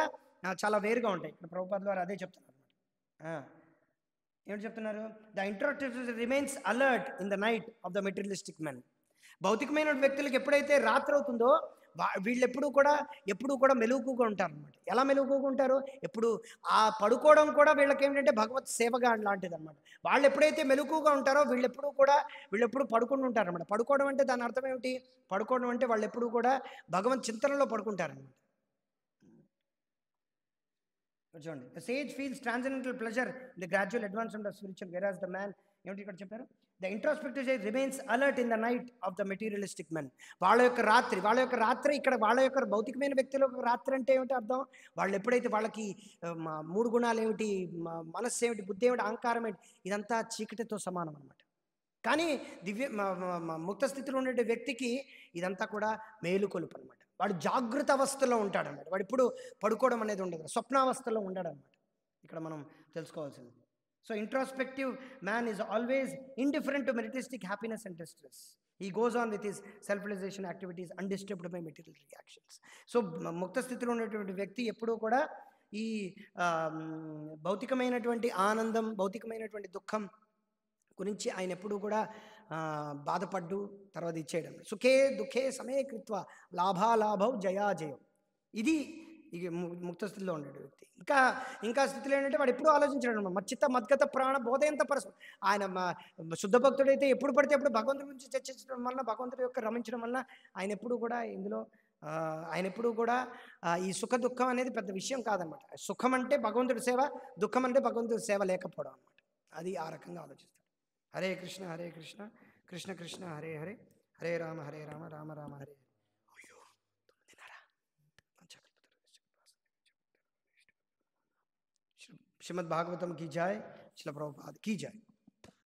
చాలా వేరుగా ఉంటాయి. ఇక్కడ ప్రభుపాద వారు అదే చెప్తున్నారు అనమాట. ఏమిటి చెప్తున్నారు? The introvert remains alert in the knight of the materialistic men. భౌతికమైన వ్యక్తులకు ఎప్పుడైతే రాత్రి అవుతుందో వీళ్ళు ఎప్పుడూ కూడా మెలుగుగా ఉంటారు అనమాట. ఎలా మెలుగుగా ఉంటారు? ఎప్పుడు ఆ పడుకోవడం కూడా వీళ్ళకి ఏమిటంటే భగవత్ సేవగా లాంటిది అనమాట. వాళ్ళు ఎప్పుడైతే మెలుగుగా ఉంటారో వీళ్ళెప్పుడు పడుకుని ఉంటారు అనమాట. పడుకోవడం అంటే దాని అర్థం ఏమిటి? పడుకోవడం అంటే వాళ్ళు ఎప్పుడు కూడా భగవంత్ చింతనలో పడుకుంటారనమాట. చూడండి, the sage feels transcendental pleasure in the gradual advancement of spiritual, whereas the man, ఏమిటి ఇక్కడ చెప్పారు? The introspective sage remains alert in the night of the materialistic man. వాళ్ళ యొక్క రాత్రి ఇక్కడ వాళ్ళ యొక్క భౌతికమైన వ్యక్తుల రాత్రి అంటే ఏమిటి అర్థం? వాళ్ళు ఎప్పుడైతే వాళ్ళకి 3 గుణాలు ఏమిటి, మనస్సు ఏమిటి, బుద్ధి ఏమిటి, అహంకారం ఏమిటి, ఇదంతా చీకటితో సమానం అనమాట. కానీ ముక్త స్థితిలో ఉండే వ్యక్తికి ఇదంతా కూడా మేలుకొలుపు అనమాట. వాడు జాగృత అవస్థలో ఉంటాడన్నమాట. వాడు ఇప్పుడు పడుకోవడం అనేది ఉండదు, స్వప్నావస్థలో ఉండడన్నమాట. ఇక్కడ మనం తెలుసుకోవాల్సింది. So introspective man is always indifferent to materialistic happiness and distress. He goes on with his self-realization activities undisturbed by material reactions. So ముక్త స్థితిలో ఉన్నటువంటి వ్యక్తి ఎప్పుడూ కూడా ఈ భౌతికమైనటువంటి ఆనందం, భౌతికమైనటువంటి దుఃఖం గురించి ఆయన ఎప్పుడూ కూడా బాధపడ్డు తర్వాత ఇచ్చేయడం. సుఖే దుఃఖే సమయ కృత్వ లాభాలాభౌ జయాజయం. ఇది ముక్త స్థితిలో ఉండే వ్యక్తి. ఇంకా స్థితిలో ఏంటంటే వాడు ఎప్పుడూ ఆలోచించాడు అనమాట. మచ్చిత మద్గత ప్రాణ బోధయంత పరస్పరం. ఆయన శుద్ధ భక్తుడైతే ఎప్పుడు పడితే అప్పుడు భగవంతుడి గురించి చర్చించడం వలన, భగవంతుడి యొక్క రమించడం వలన ఆయన ఎప్పుడు కూడా ఈ సుఖ దుఃఖం అనేది పెద్ద విషయం కాదనమాట. సుఖం అంటే భగవంతుడి సేవ, దుఃఖం అంటే భగవంతుడి సేవ లేకపోవడం అనమాట. అది ఆ రకంగా ఆలోచిస్తాడు. హరే కృష్ణ హరే కృష్ణ కృష్ణ కృష్ణ హరే హరే, హరే రామ రామ రామ హరే. అయ్యో, 9:30. శ్రీమద్ భాగవతం కీ జాయ్, శ్రీల ప్రభుపాద కీ జాయ్.